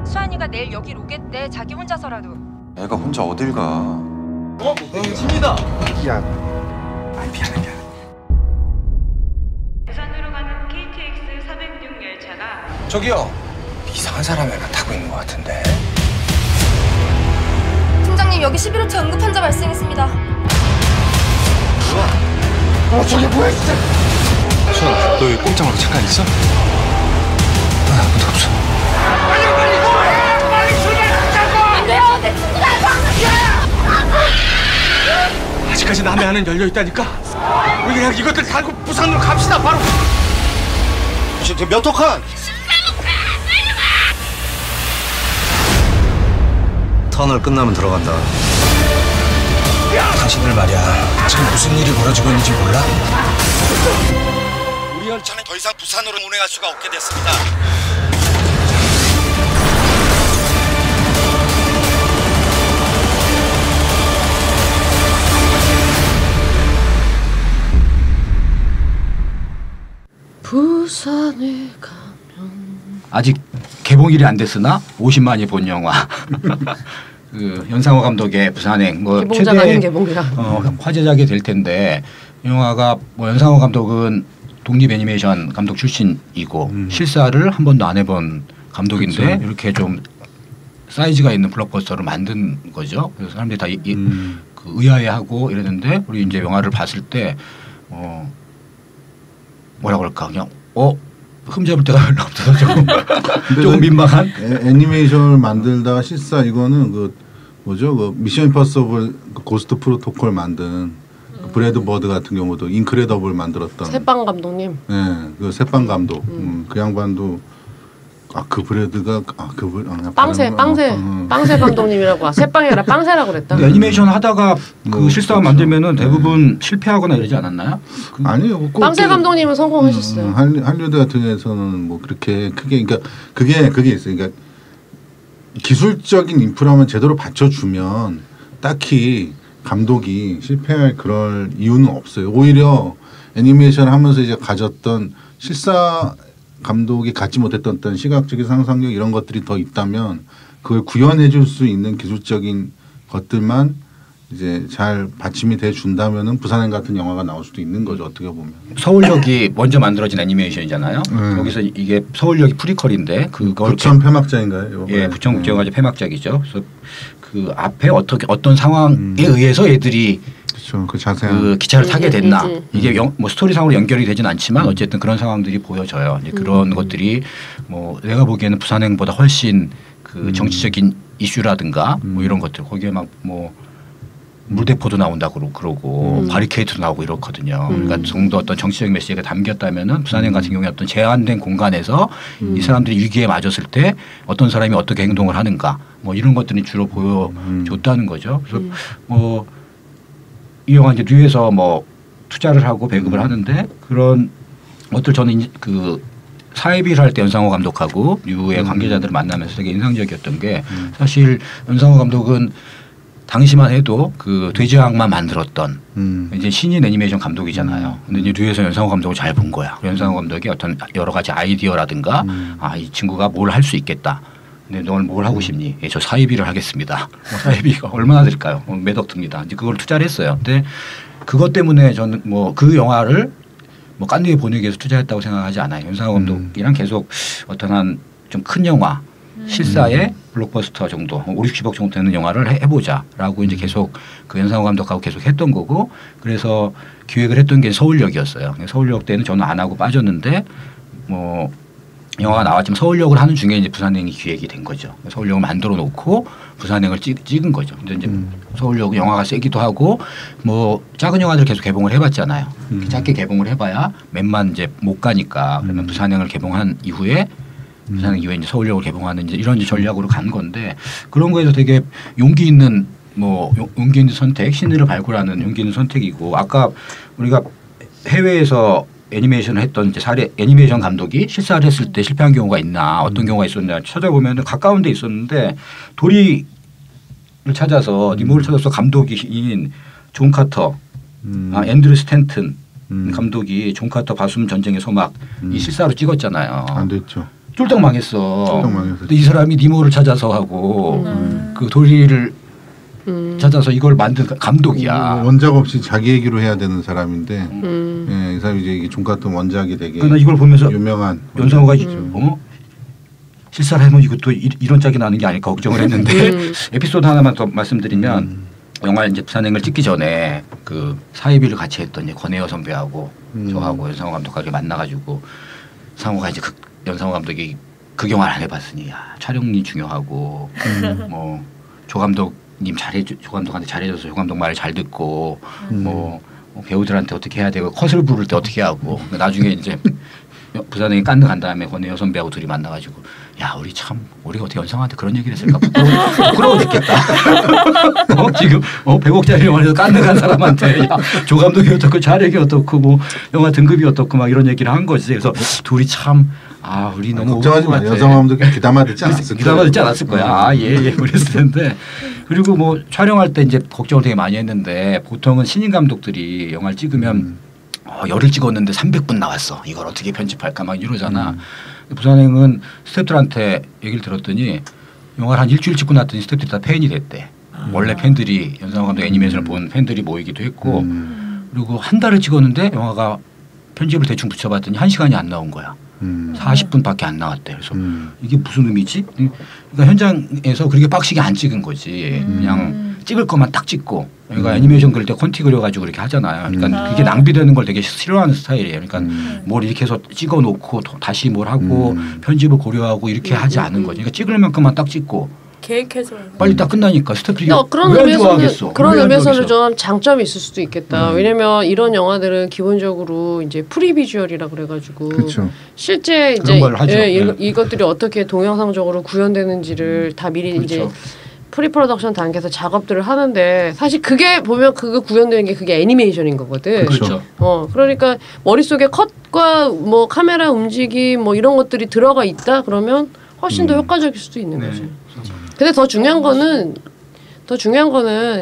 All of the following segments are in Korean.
수환이가 내일 여길 오겠대. 자기 혼자서라도. 애가 혼자 어딜 가? 집니다. 야, 미안해. 부산으로 가는 KTX 406 열차가 저기요. 이상한 사람이 하나 타고 있는 것 같은데. 팀장님, 여기 11호차 응급 환자 발생했습니다. 저게 뭐야 진짜? 수아, 너 왜 꼼짝 말고 잠깐 있어? 아무도 없어. 빨리 출발하자고! 안 돼요! 내 친구가 아직까지 남의 안은 열려 있다니까. 우리 그냥 이것들 달고 부산으로 갑시다. 바로. 지금 몇 호칸? 터널 끝나면 들어간다. 당신들 말이야. 지금 무슨 일이 벌어지고 있는지 몰라? 우리 열차는 더 이상 부산으로 운행할 수가 없게 됐습니다. 부산에 가면 아직 개봉일이 안 됐으나 50만이 본 영화. 그 연상호 감독의 부산행 뭐 개봉작 아닌 개봉이라 화제작이 될 텐데 이 영화가 뭐 연상호 감독은 독립 애니메이션 감독 출신이고 실사를 한 번도 안 해본 감독인데 그렇죠. 이렇게 좀 사이즈가 있는 블록버스터를 만든 거죠. 그래서 사람들이 다 그 의아해하고 이랬는데 우리 이제 영화를 봤을 때 뭐라 그럴까 그냥 흠잡을 데가 별로 없어서 조금 민망한. 애니메이션을 만들다가 실사 이거는 그 뭐죠? 그 미션 임파서블 그 고스트 프로토콜 만든 그 브래드 버드 같은 경우도 인크레더블 만들었던 새빵 감독님. 네, 그 새빵 감독. 그 양반도 그 브래드가 빵새 감독님이라고. 새빵이 아니라 빵새라고 그랬다. 애니메이션 하다가 그 실사 만들면은 대부분 실패하거나 이러지 않았나요? 아니요. 빵새 감독님은 성공하셨어요. 할리우드 같은 경우에서는 뭐 그렇게 크게 그러니까 그게 있어요. 그러니까 기술적인 인프라만 제대로 받쳐주면 딱히 감독이 실패할 그럴 이유는 없어요. 오히려 애니메이션 하면서 이제 가졌던 실사 감독이 갖지 못했던 어떤 시각적인 상상력 이런 것들이 더 있다면 그걸 구현해 줄 수 있는 기술적인 것들만 이제 잘 받침이 돼 준다면은 부산행 같은 영화가 나올 수도 있는 거죠. 어떻게 보면. 서울역이 먼저 만들어진 애니메이션이잖아요. 여기서 이게 서울역이 프리퀄인데 그걸 부천 폐막작인가요? 예, 부천 국제영화제 폐막작이죠. 그래서 그 앞에 어떤 상황에 의해서 애들이 그렇죠. 그 자세한 그 기차를 타게 됐나 이게 뭐 스토리상으로 연결이 되진 않지만 어쨌든 그런 상황들이 보여져요. 이제 그런 것들이 뭐 내가 보기에는 부산행보다 훨씬 그 정치적인 이슈라든가 뭐 이런 것들 거기에 막 뭐 물대포도 나온다고 그러고 바리케이트도 나오고 이렇거든요. 그러니까 좀 더 어떤 정치적인 메시지가 담겼다면은 부산행 같은 경우에 어떤 제한된 공간에서 이 사람들이 위기에 맞았을 때 어떤 사람이 어떻게 행동을 하는가 뭐 이런 것들이 주로 보여줬다는 거죠. 그래서 뭐 이 영화 이제 류에서 뭐 투자를 하고 배급을 하는데 그런 것들 저는 그 사회비를 할 때 연상호 감독하고 류의 관계자들을 만나면서 되게 인상적이었던 게 사실 연상호 감독은 당시만 해도 그 돼지왕만 만들었던 이제 신인 애니메이션 감독이잖아요. 근데 이제 류에서 연상호 감독을 잘 본 거야. 연상호 감독이 어떤 여러 가지 아이디어라든가 이 친구가 뭘 할 수 있겠다. 근데 넌 뭘 하고 싶니? 예, 저 사회비를 하겠습니다. 사회비가 얼마나 들까요? 몇 억 듭니다. 이제 그걸 투자를 했어요. 근데 그것 때문에 저는 뭐 그 영화를 뭐 깐느에 보내기 위해서 투자했다고 생각하지 않아요. 연상호 감독이랑 계속 어떤 한 좀 큰 영화 실사의 블록버스터 정도 5, 60억 정도 되는 영화를 해보자라고 이제 계속 그 연상호 감독하고 계속 했던 거고 그래서 기획을 했던 게 서울역이었어요. 서울역 때는 저는 안 하고 빠졌는데 뭐 영화가 나왔지만 서울역을 하는 중에 이제 부산행이 기획이 된 거죠. 서울역을 만들어 놓고 부산행을 찍은 거죠. 근데 이제 서울역 영화가 세기도 하고 뭐 작은 영화들 계속 개봉을 해봤잖아요. 작게 개봉을 해봐야 몇만 이제 못 가니까 그러면 부산행을 개봉한 이후에 부산행 이후에 이제 서울역을 개봉하는 이제 이런 전략으로 간 건데 그런 거에서 되게 용기 있는 뭐 용기 있는 선택, 신의를 발굴하는 용기 있는 선택이고 아까 우리가 해외에서 애니메이션을 했던 이제 사례 애니메이션 감독이 실사를 했을 때 실패한 경우가 있나 어떤 경우가 있었냐 찾아보면 가까운 데 있었는데 도리를 찾아서 니모를 찾아서 감독인 존 카터 앤드류 스탠튼 감독이 존 카터 바숨 전쟁의 소막 이 실사로 찍었잖아요. 안 됐죠. 쫄딱 망했어. 쫄딱 망했어. 근데 이 사람이 니모를 찾아서 하고 그 도리를 찾아서 이걸 만든 감독이야. 원작 없이 자기 얘기로 해야 되는 사람인데 예, 이 사람이 이제 이게 종갓돈 원작이 되게 그러나 이걸 보면서 유명한 연상호가 실사를 해면 이것도 이런 짝이 나는 게 아닐까 걱정을 했는데 에피소드 하나만 더 말씀드리면 영화 이제 부산행을 찍기 전에 그 사회비를 같이 했던 권혜여 선배하고 저하고 연상호 감독하고 만나가지고 상호가 이제 연상호 감독이 그 영화를 안 해봤으니 촬영이 중요하고 뭐 조 감독님 조 감독한테 잘해줘서 조 감독 말을 잘 듣고 뭐 배우들한테 어떻게 해야 되고 컷을 부를 때 어떻게 하고 나중에 이제 부산행이 깐느 간 다음에 권혜여 선배하고 둘이 만나가지고 야 우리가 어떻게 연상한테 그런 얘기를 했을까 부끄러워 죽겠다. 지금 100억짜리 영화에서 깐느 간 사람한테 야, 조 감독이 어떻고 자력이 어떻고 뭐 영화 등급이 어떻고 막 이런 얘기를 한 거지. 그래서 둘이 참 우리 너무 걱정하지 마. 여성 감독이 귀담아 듣지 않았을 거야. 귀담아 듣지 않았을 거야. 예 그랬을 텐데. 그리고 뭐 촬영할 때 이제 걱정을 되게 많이 했는데 보통은 신인 감독들이 영화를 찍으면 열흘 찍었는데 300분 나왔어. 이걸 어떻게 편집할까 막 이러잖아. 부산행은 스태프들한테 얘기를 들었더니 영화를 한 일주일 찍고 났더니 스태프들이 다 팬이 됐대. 원래 팬들이 연상호 감독 애니메이션을 본 팬들이 모이기도 했고 그리고 한 달을 찍었는데 영화가 편집을 대충 붙여봤더니 1시간이 안 나온 거야. 40분밖에 안 나왔대. 그래서 이게 무슨 의미지? 그러니까 현장에서 그렇게 빡시게 안 찍은 거지. 그냥 찍을 것만 딱 찍고. 그러니까 애니메이션 그릴 때 콘티 그려가지고 그렇게 하잖아요. 그러니까 그게 낭비되는 걸 되게 싫어하는 스타일이에요. 그러니까 뭘 이렇게 해서 찍어놓고 다시 뭘 하고 편집을 고려하고 이렇게 하지 않은 거지. 그러니까 찍을 만큼만 딱 찍고. 계획해서 빨리 딱 끝나니까 스태프들이 그런 왜 안 좋아하겠어? 그런 의미에서는 좀 장점이 있을 수도 있겠다. 왜냐면 이런 영화들은 기본적으로 이제 프리비주얼이라 그래가지고 그쵸. 실제 이제 그런 걸 하죠. 이것들이 어떻게 동영상적으로 구현되는지를 다 미리 그렇죠. 이제 프리프로덕션 단계에서 작업들을 하는데 사실 그게 보면 그거 구현되는 게 그게 애니메이션인 거거든. 그렇죠. 그러니까 머릿속에 컷과 뭐 카메라 움직임 뭐 이런 것들이 들어가 있다 그러면 훨씬 더 효과적일 수도 있는 거지. 근데 더 중요한 거는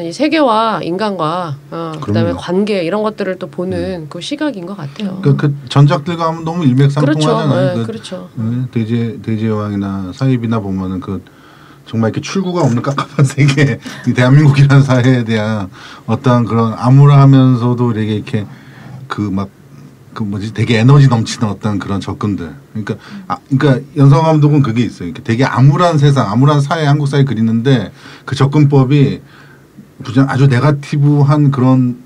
이 세계와 인간과 그다음에 관계 이런 것들을 또 보는 그 시각인 것 같아요. 그 전작들과 하면 너무 일맥상통하잖아요. 그렇죠. 대제의 왕이나 사입이나 보면은 그 정말 이렇게 출구가 없는 깝깝한 세계, 이 대한민국이라는 사회에 대한 어떤 그런 암울하면서도 되게 이렇게 되게 에너지 넘치는 어떤 그런 접근들. 그러니까 연상 감독은 그게 있어요. 되게 암울한 세상, 암울한 사회, 한국 사회 그리는데 그 접근법이 아주 네거티브한 그런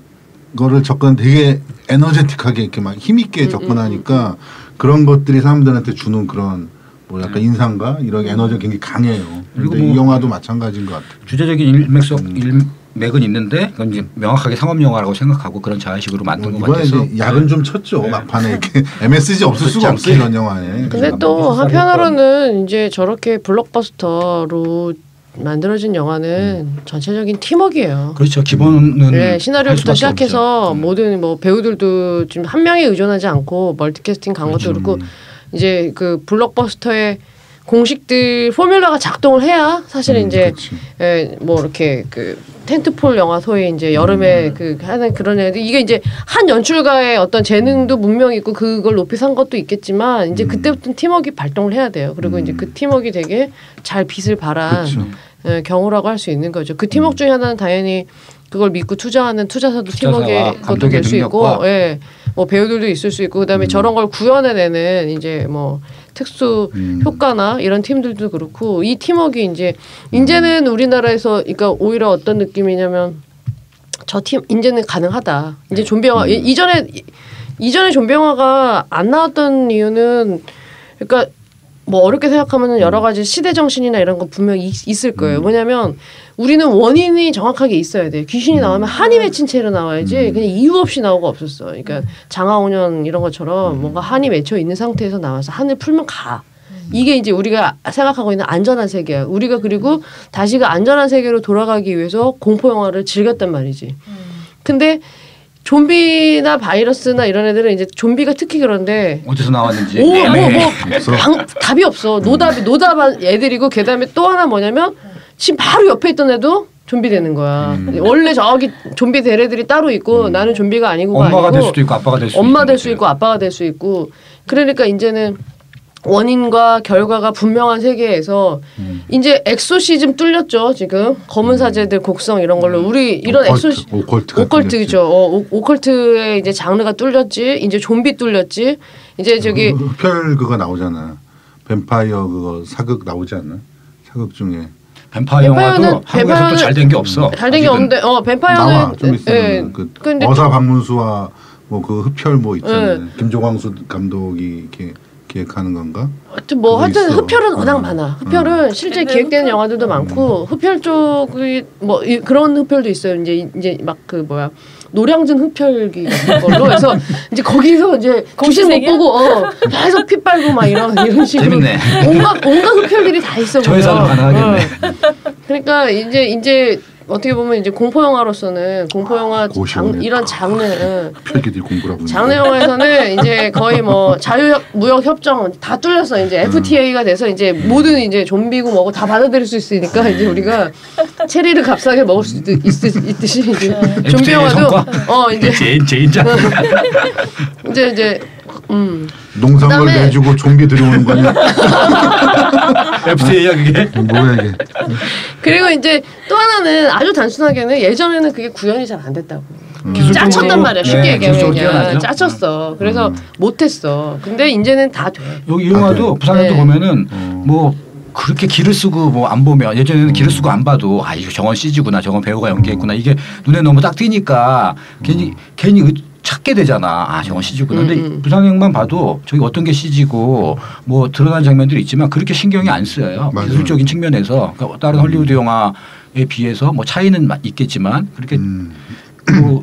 거를 되게 에너제틱하게 이렇게 막 힘있게 접근하니까 그런 것들이 사람들한테 주는 그런 뭐 약간 인상과 이런 에너지가 굉장히 강해요. 그리고 이 영화도 마찬가지인 것 같아요. 주제적인 맥은 있는데 그건 이제 명확하게 상업 영화라고 생각하고 그런 자의식으로 만든 것 같아서 이번에 야근 좀 쳤죠. 막판에 이렇게 MSG 없을 수가 없어요 이런 영화에. 근데 또 한편으로는 이제 저렇게 블록버스터로 만들어진 영화는 전체적인 팀워크예요. 그렇죠. 기본은 시나리오부터 시작해서 모든 뭐 배우들도 지금 한 명에 의존하지 않고 멀티캐스팅 간 것도 그렇고 이제 그 블록버스터의 공식들 포뮬러가 작동을 해야 사실은 이제 뭐 이렇게 그 텐트폴 영화 소위 이제 여름에 그 하는 그런 애들 이게 이제 한 연출가의 어떤 재능도 분명히 있고 그걸 높이 산 것도 있겠지만 이제 그때부터 팀워크 발동을 해야 돼요. 그리고 이제 그 팀워크 되게 잘 빛을 발한 경우라고 할 수 있는 거죠. 그 팀워크 중에 하나는 당연히 그걸 믿고 투자하는 투자사도 팀워크의 것도 될 수 있고, 뭐 배우들도 있을 수 있고, 그다음에 저런 걸 구현해내는 이제 뭐 특수 효과나 이런 팀들도 그렇고 이 팀워크 이제는 우리나라에서 그러니까 오히려 어떤 느낌이냐면 저 팀 이제는 가능하다. 이제 좀비 영화 이전에 좀비 영화가 안 나왔던 이유는 그러니까 뭐 어렵게 생각하면 여러 가지 시대 정신이나 이런 거 분명히 있을 거예요. 뭐냐면 우리는 원인이 정확하게 있어야 돼. 귀신이 나오면 한이 맺힌 채로 나와야지 그냥 이유 없이 나오고 없었어. 그러니까 장하온년 이런 것처럼 뭔가 한이 맺혀 있는 상태에서 나와서 한을 풀면 가. 이게 이제 우리가 생각하고 있는 안전한 세계야. 우리가 그리고 다시 그 안전한 세계로 돌아가기 위해서 공포 영화를 즐겼단 말이지. 근데 좀비나 바이러스나 이런 애들은 이제 좀비가 특히 그런데 어디서 나왔는지 답이 없어. 노답한 애들이고 그다음에 또 하나 뭐냐면 지금 바로 옆에 있던 애도 좀비 되는 거야. 원래 저기 좀비 될 애들이 따로 있고 나는 좀비가 아니고가 엄마가 아니고 될 수도 있고 아빠가 될 수도 있고 엄마 될 수 있고 아빠가 될 수 있고 그러니까 이제는 원인과 결과가 분명한 세계에서 이제 엑소시즘 뚫렸죠. 지금 검은 사제들 곡성 이런 걸로 우리 이런 오컬트죠. 오컬트의 이제 장르가 뚫렸지. 이제 좀비 뚫렸지. 이제 저기 흡혈 그거 나오잖아. 뱀파이어 그거 사극 나오지 않나? 사극 중에 뱀파이어 영화도 한국에서 또 잘 된 게 없어. 잘 된 게 없는데 뱀파이어는 나와 좀 있으면 그 어사 박문수와 뭐 그 흡혈 뭐 있잖아요. 김조광수 감독이 이렇게 기획하는 건가? 하여튼 흡혈은 워낙 많아. 흡혈은 실제 기획되는 영화들도 많고 흡혈 쪽이 뭐 그런 흡혈도 있어요. 이제 막 그 뭐야 노량진 흡혈기 같은 걸로 해서 이제 거기서 이제 귀신 못 보고 계속 피 빨고 막 이런 식으로 재밌네. 온갖 흡혈들이 다 있어. 저 회사는 가능하겠네. 그러니까 이제 어떻게 보면 이제 공포 영화로서는 공포 영화 이런 장르 흡혈기들이 공부라고 장르 영화에서는 이제 거의 뭐 자유무역 협정 다 뚫렸어. 이제 FTA가 돼서 이제 모든 이제 좀비고 뭐고 다 받아들일 수 있으니까 이제 우리가 체리를 값싸게 먹을 수 있듯이 이제 좀비 영화도 이제 제인자 이제 농산물 내주고 좀비 들여오는 거 아니야? FTA야 그게? 뭐야 이게? 그리고 이제 또 하나는 아주 단순하게는 예전에는 그게 구현이 잘 안 됐다고. 짜쳤단 말이야. 쉽게 얘기하면 짜쳤어. 그래서 못했어. 근데 이제는 다 돼. 여기 이 영화도 부산에도 보면은 뭐 그렇게 기를 쓰고 뭐 안 보면 예전에는 기를 쓰고 안 봐도 이거 저건 CG구나 저건 배우가 연기했구나 이게 눈에 너무 딱 띄니까 괜히 찾게 되잖아. 저건 CG구나. 근데 부산행만 봐도 저기 어떤 게 CG고 뭐 드러난 장면들이 있지만 그렇게 신경이 안 쓰여요. 맞아요. 기술적인 측면에서 그러니까 다른 헐리우드 영화에 비해서 뭐 차이는 있겠지만 그렇게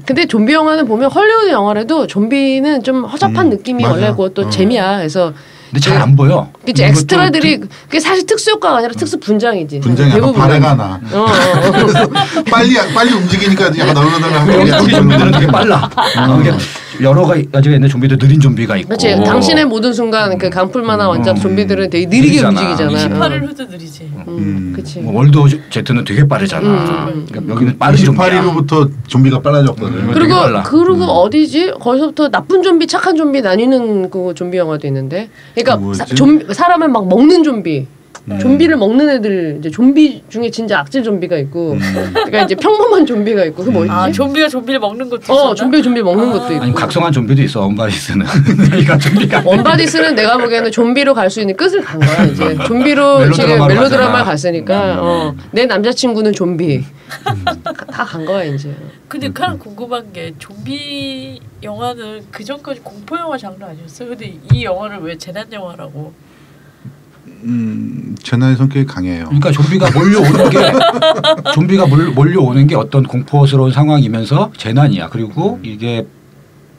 근데 좀비 영화는 보면 헐리우드 영화라도 좀비는 좀 허접한 느낌이 맞아. 원래고 또 재미야. 그래서 근데 잘 안 보여. 그치 엑스트라들이 그게 사실 특수 효과가 아니라 특수 분장이지. 분장이 약간 발해가 나. 그래서 빨리 움직이니까 약간 널널널 좀비들은 되게 빨라. 여러 가지가 있는데 좀비도 느린 좀비가 있고. 그렇지. 당신의 모든 순간 그 강풀만한 원작 좀비들은 되게 느리게 움직이잖아. 28일 후도 느리지. 그치. 뭐 월드 제트는 되게 빠르잖아. 그러니까 여기는 빠른 좀비야. 28일부터 좀비가 빨라졌거든. 그리고 어디지? 거기서부터 나쁜 좀비, 착한 좀비 나뉘는 그 좀비 영화도 있는데. 그러니까 사람을 막 먹는 좀비. 좀비를 먹는 애들 이제 좀비 중에 진짜 악질 좀비가 있고, 그러니까 이제 평범한 좀비가 있고, 그 뭐지? 좀비가 좀비를 먹는 것도 있어. 좀비 먹는 것도 있고. 아니 각성한 좀비도 있어. 원바디스는. 그러니까 좀비가. 원바디스는 내가 보기에는 좀비로 갈 수 있는 끝을 간 거야. 이제 좀비로 지금 멜로드라마를 갔으니까 내 남자친구는 좀비 다 간 거야 이제. 근데 그냥 궁금한 게 좀비 영화는 그 전까지 공포 영화 장르 아니었어요? 근데 이 영화를 왜 재난 영화라고? 재난의 성격이 강해요. 그러니까 좀비가 몰려오는 게 어떤 공포스러운 상황이면서 재난이야. 그리고 이게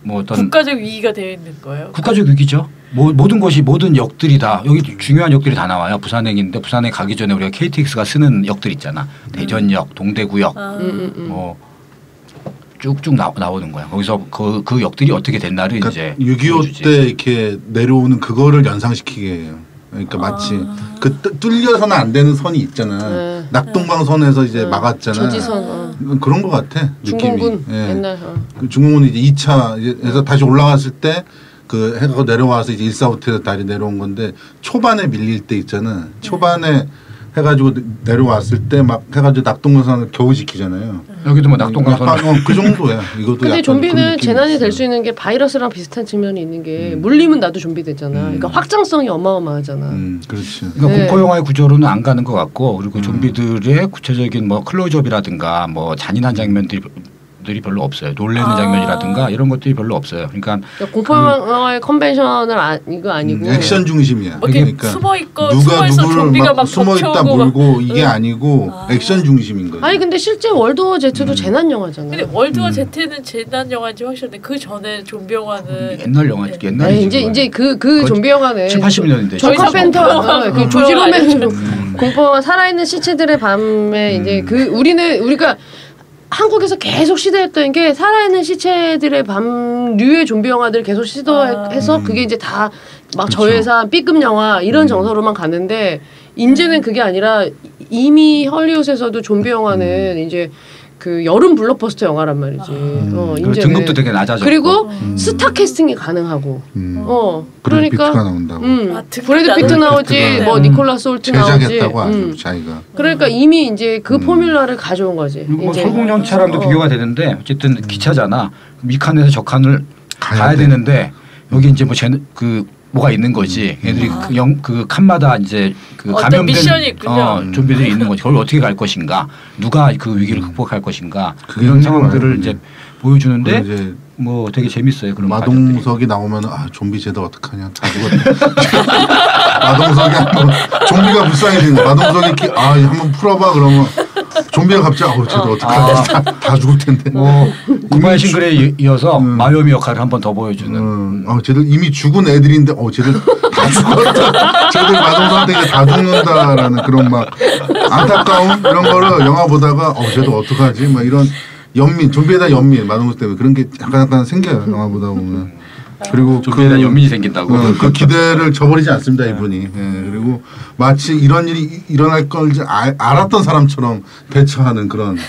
뭐 어떤 국가적 위기가 되어 있는 거예요. 국가적 위기죠. 모든 역들이 다 여기 중요한 역들이 다 나와요. 부산행인데 부산행 가기 전에 우리가 KTX가 쓰는 역들 있잖아. 대전역, 동대구역, 뭐 쭉쭉 나오는 거야. 거기서 그 역들이 어떻게 됐나를 그러니까 이제 6.25 때 이렇게 내려오는 그거를 연상시키게 해요. 그러니까 마치 그 뚫려서는 안 되는 선이 있잖아. 낙동강선에서 이제 막았잖아. 저지선. 그런 것 같아. 중공군 느낌이. 옛날. 그 중공군 이제 2차에서 다시 올라갔을 때 그 해가 내려와서 이제 1사후퇴에서 다시 내려온 건데 초반에 밀릴 때 있잖아. 초반에 해가지고 내려왔을 때 막 해가지고 낙동강선을 겨우 지키잖아요. 여기도 뭐 낙동강선 그 정도야. 이것도. 근데 좀비는 재난이 될 수 있는 게 바이러스랑 비슷한 측면이 있는 게 물리면 나도 좀비 되잖아. 그러니까 확장성이 어마어마하잖아. 그렇지. 그러니까 공포 영화의 구조로는 안 가는 것 같고 그리고 좀비들의 구체적인 뭐 클로즈업이라든가 뭐 잔인한 장면들이 별로 없어요. 놀래는 장면이라든가 이런 것들이 별로 없어요. 그러니까 공포 영화의 컨벤셔널 이거 아니고 액션 중심이야. 그러니까 숨어 있고 누가 누구를 좀비가 막 숨어 있다 물고 이게 아니고 액션 중심인 거죠. 아니 근데 실제 월드워 제트도 재난 영화잖아. 근데 월드워 제트는 재난 영화인지 확실한데 그 전에 좀비 영화는 옛날 영화 옛날에 이제 그 좀비 영화는 7, 80년대 존 카펜터 그 조지 로메로 공포 영화 살아있는 시체들의 밤에 이제 우리가 한국에서 계속 시도했던 게 살아있는 시체들의 밤류의 좀비 영화들 계속 시도해서 그게 이제 다 막 저예산 B급 영화 이런 정서로만 갔는데 이제는 그게 아니라 이미 헐리우드에서도 좀비 영화는 이제 그 여름 블록버스터 영화란 말이지. 그리고 이제는. 등급도 되게 낮아졌고. 그리고 스타 캐스팅이 가능하고. 브래드 그러니까 피트가 나온다고. 브래드 피트 나오지, 피트가 뭐 니콜라스 홀트 나오지. 제작했다고 아주 자기가. 그러니까 이미 이제 그 포뮬러를 가져온 거지. 뭐 이제. 설국열차랑도 비교가 되는데 어쨌든 기차잖아. 이 칸에서 저 칸을 가야 되는데 여기 이제 그 뭐가 있는 거지. 애들이 그 칸마다 이제 그 어떤 감염된 미션이 있군요. 좀비들이 있는 거지. 그걸 어떻게 갈 것인가, 누가 그 위기를 극복할 것인가 이런 그게 상황들을 많은데. 이제 보여주는데 이제 뭐 되게 재밌어요. 그런 마동석이 나오면 좀비 쟤들 어떡하냐 다 죽었다. 마동석이 한번 좀비가 불쌍해지는 마동석이 한번 풀어봐 그러면 좀비가 갑자기 쟤들 어떡하냐 다 죽을 텐데. 구마의 싱글에 이어서 마요미 역할을 한 번 더 보여주는. 쟤들 이미 죽은 애들인데 쟤들 다 죽었다. 쟤들 마동석한테 이제 다 죽는다라는 그런 막 안타까움 이런 거를 영화 보다가 쟤들 어떡하지 막 이런 연민 좀비에다 연민 마동석 때문에 그런 게 약간 생겨요 영화 보다 보면. 그리고 좀비에다 연민이 생긴다고. 그 기대를 저버리지 않습니다 이분이. 그리고 마치 이런 일이 일어날 걸 알았던 사람처럼 대처하는 그런.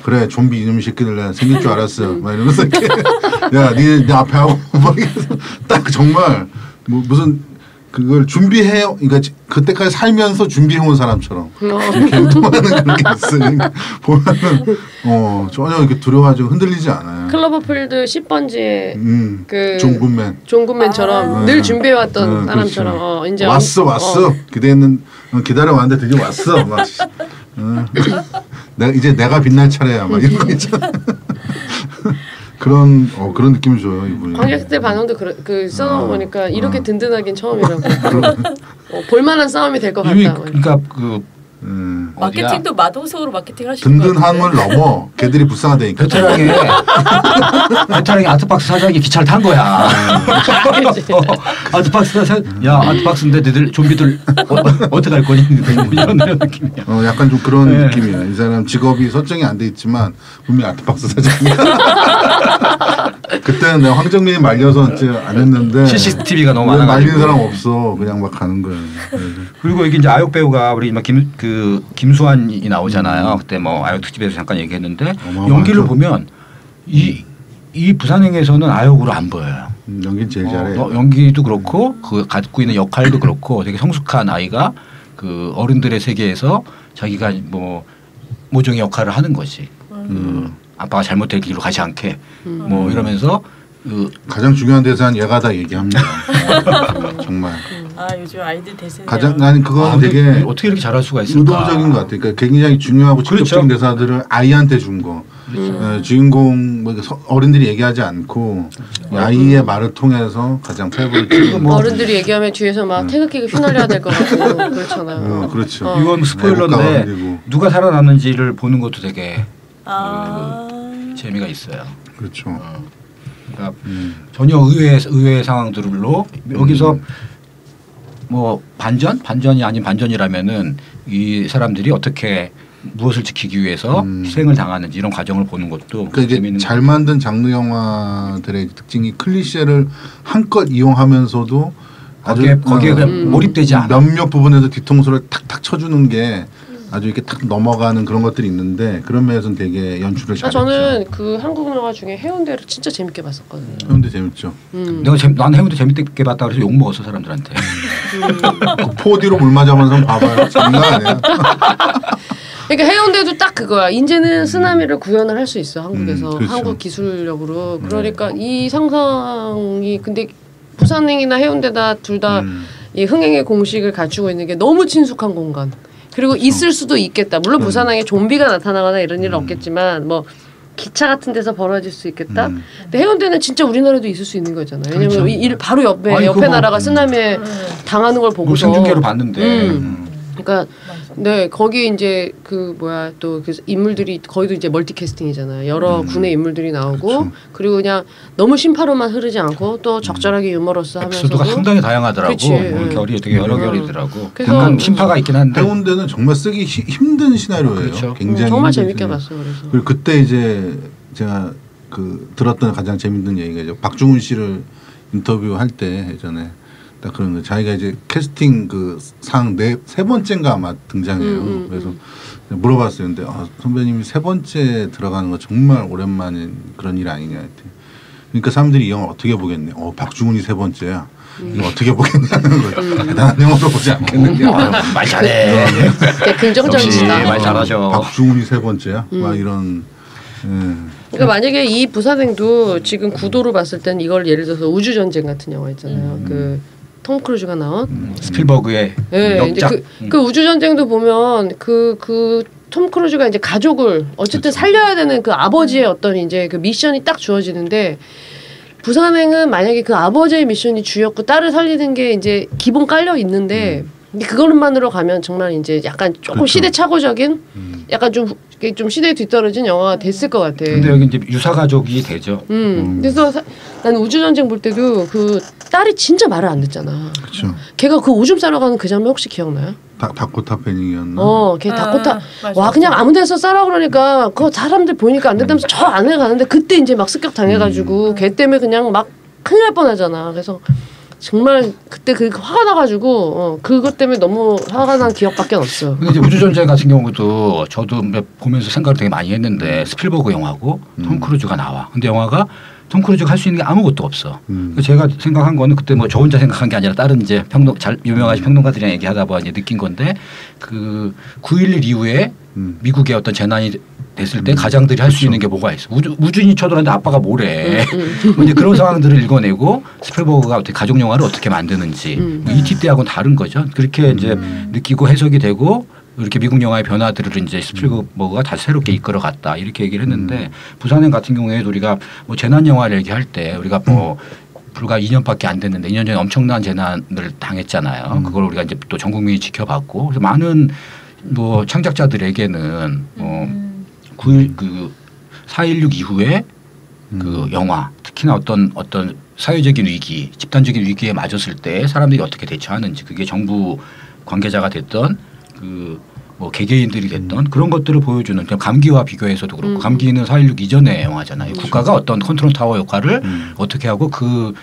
그래 좀비 이놈의 새끼들 내가 생길 줄 알았어. 막 이러면서 이렇게 네 앞에 하고 막 딱 정말 뭐 무슨 그걸 준비해요. 그러니까 그때까지 살면서 준비해온 사람처럼 이렇게 행동하는 그런 게 있어요. 보면은 전혀 이렇게 두려워하지 흔들리지 않아요. 클로버필드 10번지의 그 존 굿맨처럼 늘 준비해왔던 사람처럼 그렇죠. 이제 왔어 기대했는 기다려왔는데 드디어 왔어 막 내가 빛날 차례야 막 이런 거 있잖아. 그런 느낌을 줘요 이분이. 관객들 반응도 그 싸움 보니까 이렇게 든든하긴 처음이라고. 볼만한 싸움이 될 것 같다. 이미 그러니까 그 마케팅도 마동석으로 마케팅 하시는 거 든든함을 넘어 걔들이 불쌍하다니까. 베테랑이 아트박스 사장이 기차를 탄 거야. 아트박스 아트박스인데 너희들 좀비들 어떻게 할 거니? 이런 느낌이야. 약간 좀 그런 느낌이야. 이 사람 직업이 설정이 안 돼 있지만 분명히 아트박스 사장이야. 그때는 내가 황정민이 말려서 안 했는데 CCTV가 너무 말리는 많아가지고 사람 없어. 그냥 막 가는 거야. 그리고 여기 이제 아역 배우가 우리 김수환이 나오잖아요. 그때 뭐 아역 특집에서 잠깐 얘기했는데 연기를 보면 이 부산행에서는 아역으로 안 보여요. 연기 제일 잘해. 연기도 그렇고 그 갖고 있는 역할도 그렇고 되게 성숙한 아이가 그 어른들의 세계에서 자기가 뭐 모종의 역할을 하는 거지. 아빠가 잘못될 길로 가지 않게 뭐 이러면서 가장 중요한 대사는 얘가 다 얘기합니다. 정말. 요즘 아이들 대세. 나는 그거는 되게 어떻게 이렇게 잘할 수가 있을까? 의도적인 것 같아요. 그러니까 굉장히 중요하고 직접적인 대사들을 아이한테 준 거. 주인공 어른들이 얘기하지 않고 아이의 말을 통해서 가장 패브를 치고 어른들이 얘기하면 뒤에서 막 태극기가 휘날려야 될 것 같고 그렇잖아요. 그렇죠. 이건 스포일러인데 누가 살아남는지를 보는 것도 되게 재미가 있어요. 그렇죠. 그러니까 전혀 의외의 상황들로 여기서 뭐 반전이 아닌 반전이라면은 이 사람들이 어떻게 무엇을 지키기 위해서 희생을 당하는지 이런 과정을 보는 것도 그러니까 이제 잘 만든 장르 영화들의 특징이 클리셰를 한껏 이용하면서도 거기에 그냥 몰입되지 않아. 몇몇 부분에서 뒤통수를 탁탁 쳐주는 게 아주 이렇게 탁 넘어가는 그런 것들이 있는데 그런 면에서는 되게 연출을 잘했죠. 저는 그 한국 영화 중에 해운대를 진짜 재밌게 봤었거든요. 해운대 재밌죠. 난 해운대 재밌게 봤다 그래서 욕 먹었어 사람들한테. 그 4D로 물 맞아본 사람 봐봐요. 장난 아니야. 그러니까 해운대도 딱 그거야. 이제는 쓰나미를 구현을 할 수 있어 한국에서. 그렇죠. 한국 기술력으로. 그러니까 이 상상이 근데 부산행이나 해운대다 둘 다 이 흥행의 공식을 갖추고 있는 게 너무 친숙한 공간. 그리고 그렇죠. 있을 수도 있겠다. 물론 부산항에 좀비가 나타나거나 이런 일은 없겠지만 뭐 기차 같은 데서 벌어질 수 있겠다. 근데 해운대는 진짜 우리나라도 있을 수 있는 거잖아요. 왜냐면 그렇죠. 바로 옆에 나라가 쓰나미에 당하는 걸 보고서 생중계로 봤는데. 그러니까 네 거기 이제 그 뭐야 또 그 인물들이 거기도 이제 멀티 캐스팅이잖아요. 여러 군의 인물들이 나오고 그렇죠. 그리고 그냥 너무 심파로만 흐르지 않고 또 적절하게 유머러스하면서도 에피소드가 상당히 다양하더라고. 결이 되게 여러 결이더라고. 약간 심파가 있긴 한데. 해운대는 정말 쓰기 힘든 시나리오예요. 그렇죠. 굉장히 정말 재밌게 봤어요. 그래서 그리고 그때 이제 제가 그 들었던 가장 재밌는 얘기가 이제 박중훈 씨를 인터뷰할 때 예전에 딱 그런 거. 자기가 이제 캐스팅 그 상 세 번째인가 아마 등장해요. 그래서 물어봤어요. 근데 선배님이 세 번째 들어가는 거 정말 오랜만에 그런 일 아니냐 했더니 그러니까 사람들이 이 영화 어떻게 보겠네. 박중훈이 세 번째야. 이거 어떻게 보겠냐는 거예요. 대단한 영화로 보지 않겠는데. 말 잘해. 긍정적이시다. 말 잘하죠. 박중훈이 세 번째야. 막 이런. 그러니까 만약에 이 부사생도 지금 구도로 봤을 땐 이걸 예를 들어서 우주전쟁 같은 영화 있잖아요. 그 톰 크루즈가 나온 스필버그의 네, 역작. 이제 그 우주전쟁도 보면 그 톰 크루즈가 이제 가족을 어쨌든 그렇죠. 살려야 되는 그 아버지의 어떤 이제 그 미션이 딱 주어지는데 부산행은 만약에 그 아버지의 미션이 주였고 딸을 살리는 게 이제 기본 깔려 있는데 근데 그것만으로 가면 정말 이제 약간 조금 그렇죠. 시대착오적인 약간 좀 시대에 뒤떨어진 영화가 됐을 것 같아. 근데 여기 이제 유사 가족이 되죠. 그래서 나는 우주전쟁 볼 때도 그 딸이 진짜 말을 안 듣잖아. 그렇죠. 걔가 그 오줌 싸러 가는 그 장면 혹시 기억나요? 다코타 패닝이었나? 걔 다코타 맞아, 와 그냥 아무 데서 싸라 그러니까 그 사람들 보니까 안 된다면서 저 안에 가는데 그때 이제 막 습격 당해가지고 걔 때문에 그냥 막 큰일 날 뻔하잖아. 그래서 정말 그때 그 화가 나가지고 그것 때문에 너무 화가 난 기억밖에 없어. 근데 이제 우주전쟁 같은 경우도 저도 보면서 생각을 되게 많이 했는데 스필버그 영화고 톰 크루즈가 나와. 근데 영화가 톰 크루즈가 할 수 있는 게 아무것도 없어. 제가 생각한 거는 그때 뭐 저 혼자 생각한 게 아니라 다른 이제 유명하신 평론가들이랑 얘기하다 보니 느낀 건데 그 9.11 이후에 미국의 어떤 재난이 됐을 때 가장들이 할 수 있는 게 뭐가 있어. 우주인이 쳐들었는데 아빠가 뭐래. 이제 그런 상황들을 읽어내고 스필버그가 어떻게 가족 영화를 어떻게 만드는지 E.T. 때하고는 다른 거죠. 그렇게 이제 느끼고 해석이 되고 이렇게 미국 영화의 변화들을 이제 스필버그가 다시 새롭게 이끌어갔다 이렇게 얘기를 했는데 부산행 같은 경우에도 우리가 뭐 재난 영화를 얘기할 때 우리가 뭐 불과 2년밖에 안 됐는데 2년 전에 엄청난 재난을 당했잖아요. 그걸 우리가 이제 또 전 국민이 지켜봤고 그래서 많은 뭐 창작자들에게는 4.16 이후에 그 영화 특히나 어떤 사회적인 위기, 집단적인 위기에 맞았을 때 사람들이 어떻게 대처하는지 그게 정부 관계자가 됐던 그 뭐 개개인들이 됐던 그런 것들을 보여주는 감기와 비교해서도 그렇고 감기는 4.16 이전의 영화잖아요. 국가가 어떤 컨트롤 타워 역할을 어떻게 하고 그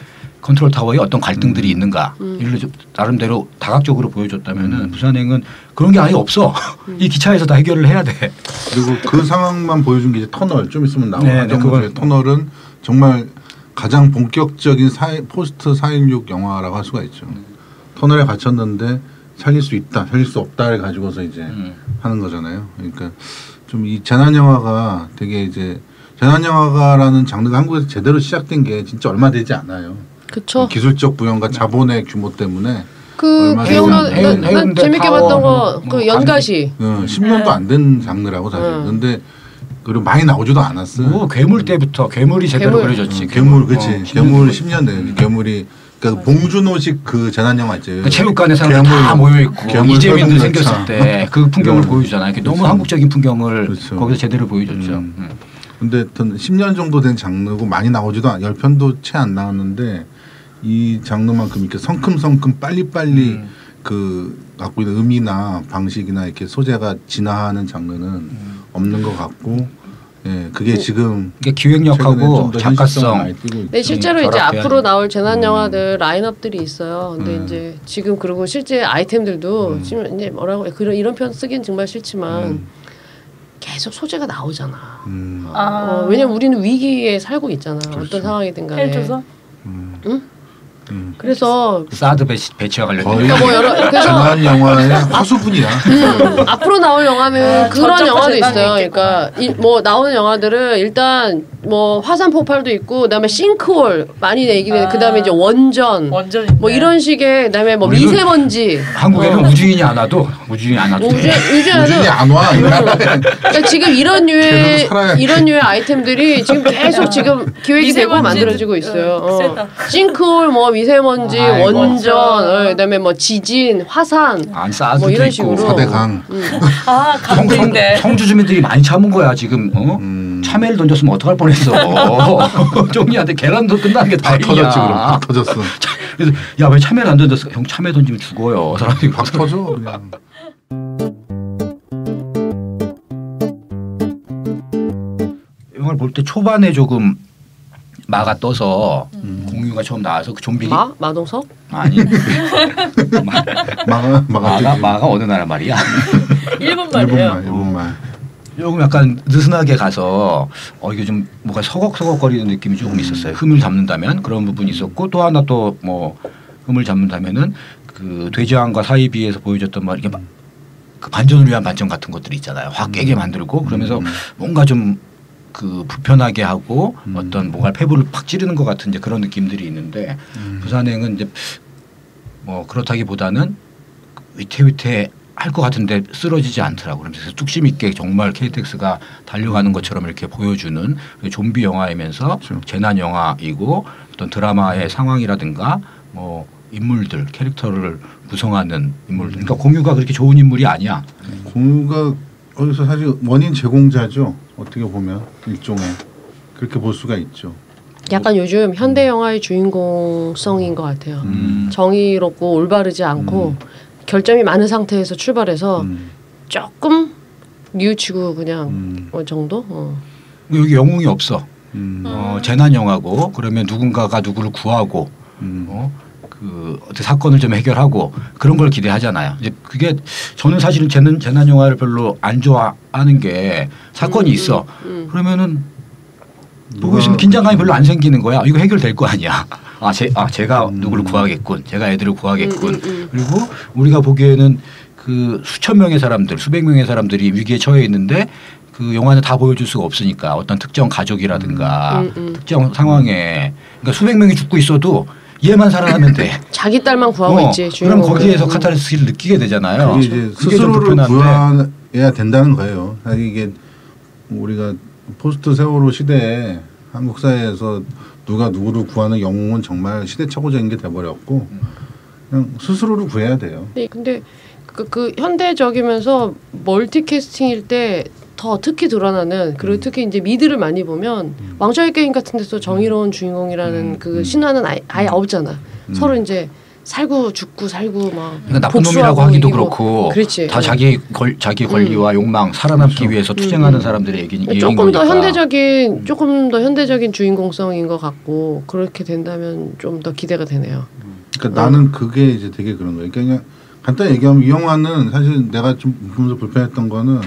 컨트롤 타워에 어떤 갈등들이 있는가 이를 나름대로 다각적으로 보여줬다면은 부산행은 그런 게 아예 없어. 이 기차에서 다 해결을 해야 돼. 그리고 그 상황만 보여준 게 이제 터널 좀 있으면 나오는 그건 터널은 정말 가장 본격적인 포스트 4.16 영화라고 할 수가 있죠. 터널에 갇혔는데 살릴 수 있다, 살릴 수 없다를 가지고서 이제 하는 거잖아요. 그러니까 좀 이 재난 영화가 되게 이제 재난 영화가라는 장르가 한국에서 제대로 시작된 게 진짜 얼마 되지 않아요. 그쵸. 기술적 부연과 자본의 규모 때문에 그 기억나 해운대 재밌게 타워, 봤던 거 그 연가시 10년도 안 된 장르라고 사실. 그런데 그리고 많이 나오지도 않았어요. 뭐 괴물 때부터 괴물이 제대로 그려졌지. 괴물 그치. 괴물 10년 된 괴물이 그러니까 봉준호식 그 재난 영화 있죠. 그 체육관에 사람들 다 모여 있고 이재민들 생겼을 때 그 풍경을 보여주잖아요. 너무 그렇죠. 한국적인 풍경을 그렇죠. 거기서 제대로 보여줬죠. 근데 10년 정도 된 장르고 많이 나오지도 10편도 채 안 나왔는데 이 장르만큼 이렇게 성큼성큼 빨리빨리 그 갖고 있는 의미나 방식이나 이렇게 소재가 진화하는 장르는 없는 것 같고 예, 그게 지금 이게 기획력하고 작가성. 네, 실제로 이제 결합돼야 앞으로 나올 재난 영화들 라인업들이 있어요. 근데 이제 지금 그리고 실제 아이템들도 지금 이제 뭐라고 이런 표현 쓰긴 정말 싫지만 계속 소재가 나오잖아. 왜냐면 우리는 위기에 살고 있잖아. 그렇죠. 어떤 상황이든 간에. 헬조선? 응? 그래서 사드 배치와 관련된 거의 그러니까 뭐 그래서 재난 영화의 화수분이야. 앞으로 나올 영화는 그런 전적과 영화도 재난이 있어요. 있겠구나. 그러니까 뭐 나오는 영화들은 일단 뭐 화산 폭발도 있고 그다음에 싱크홀 많이 얘기는 그다음에 이제 원전 원전인데. 뭐 이런 식의 그다음에 뭐 우리는 미세먼지 한국에는 우주인이 안 와도 우주인이 안 와도 돼. 우주인이 안 와. 그러니까 지금 이런 류의 계속 살아야지. 이런 류의 아이템들이 지금 계속 지금 기획이 되고 미세먼지 만들어지고 있어요. 세다. 싱크홀 뭐 미세먼지 아이고. 원전 그다음에 뭐 지진 화산 안 싸도 뭐 이런 있고. 식으로. 4대 강. 아 강북인데. 성주 주민들이 많이 참은 거야 지금. 참외를 던졌으면 어떡할 뻔했어. 종이한테 계란도 끝나는 게 다 다행이야. 터졌지 그럼. 다 터졌어. 그래서 야 왜 참외를 안 던졌어? 형 참외 던지면 죽어요. 사람들이 다 터져 그냥. 영화를 볼 때 초반에 조금 마가 떠서 공유 공유가 처음 나와서 그 좀비 마동석? 아니 마가 어느 나라 말이야? 일본 말이에요. 일본말. 조금 약간 느슨하게 가서 이게 좀 뭔가 서걱서걱거리는 느낌이 조금 있었어요. 흠을 잡는다면 그런 부분이 있었고 또 하나 또 뭐 흠을 잡는다면은 그 돼지왕과 사이비에서 보여줬던 말 이게 그 반전을 위한 반전 같은 것들이 있잖아요. 확 깨게 만들고 그러면서 뭔가 좀 그 불편하게 하고 어떤 뭔가 폐부를 팍 찌르는 것 같은 이제 그런 느낌들이 있는데 부산행은 이제 뭐 그렇다기보다는 위태위태 할 것 같은데 쓰러지지 않더라고. 그러면서 뚝심 있게 정말 KTX가 달려가는 것처럼 이렇게 보여주는 좀비 영화이면서 그렇죠. 재난 영화이고 어떤 드라마의 상황이라든가 뭐 인물들 캐릭터를 구성하는 인물들. 그러니까 공유가 그렇게 좋은 인물이 아니야. 공유가 여기서 사실 원인 제공자죠. 어떻게 보면 일종의 그렇게 볼 수가 있죠. 약간 요즘 현대 영화의 주인공성인 것 같아요. 정의롭고 올바르지 않고 결점이 많은 상태에서 출발해서 조금 뉘우치고 그냥 정도. 여기 영웅이 없어. 재난 영화고 그러면 누군가가 누구를 구하고 그 어떻게 사건을 좀 해결하고 그런 걸 기대하잖아요. 이제 그게 저는 사실은 재난 영화를 별로 안 좋아하는 게 사건이 있어. 그러면은 보고 있으면 긴장감이 별로 안 생기는 거야. 이거 해결될 거 아니야. 제가 누구를 구하겠군. 제가 애들을 구하겠군. 그리고 우리가 보기에는 그 수천 명의 사람들, 수백 명의 사람들이 위기에 처해 있는데 그 영화는 다 보여줄 수가 없으니까 어떤 특정 가족이라든가 특정 상황에 그러니까 수백 명이 죽고 있어도 얘만 살아나면 돼. 자기 딸만 구하고 있지. 그럼 거기에서 카타르시스를 느끼게 되잖아요. 그게 이제 스스로를 구해야 된다는 거예요. 사실 이게 우리가 포스트 세월호 시대에 한국 사회에서 누가 누구를 구하는 영웅은 정말 시대착오적인 게 돼버렸고 그냥 스스로를 구해야 돼요. 네, 근데 그 현대적이면서 멀티캐스팅일 때 더 특히 드러나는 그리고 특히 이제 미드를 많이 보면 왕좌의 게임 같은 데서 정의로운 주인공이라는 그 신화는 아예 없잖아. 서로 이제 살고 죽고 살고 막 그러니까 나쁜 놈이라고 하기도 그렇고 그렇지. 다 자기 권리와 욕망 살아남기 그렇죠. 위해서 투쟁하는 사람들의 얘기인 조금 더 거니까. 조금 더 현대적인 주인공성인 것 같고 그렇게 된다면 좀 더 기대가 되네요. 그러니까 나는 그게 이제 되게 그런 거예요. 그러니까 그냥 간단히 얘기하면 이 영화는 사실 내가 좀 보면서 불편했던 거는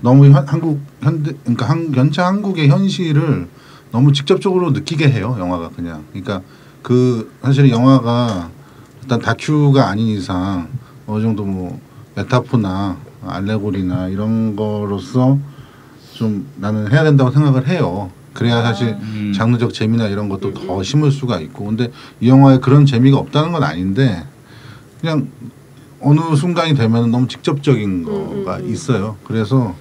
너무 현재 한국의 현실을 너무 직접적으로 느끼게 해요. 영화가 그냥. 그러니까 그 사실 영화가 일단 다큐가 아닌 이상 어느 정도 뭐 메타포나 알레고리나 이런 거로서 좀 나는 해야 된다고 생각을 해요. 그래야 사실 장르적 재미나 이런 것도 더 심을 수가 있고. 근데 이 영화에 그런 재미가 없다는 건 아닌데 그냥 어느 순간이 되면 너무 직접적인 거가 있어요. 그래서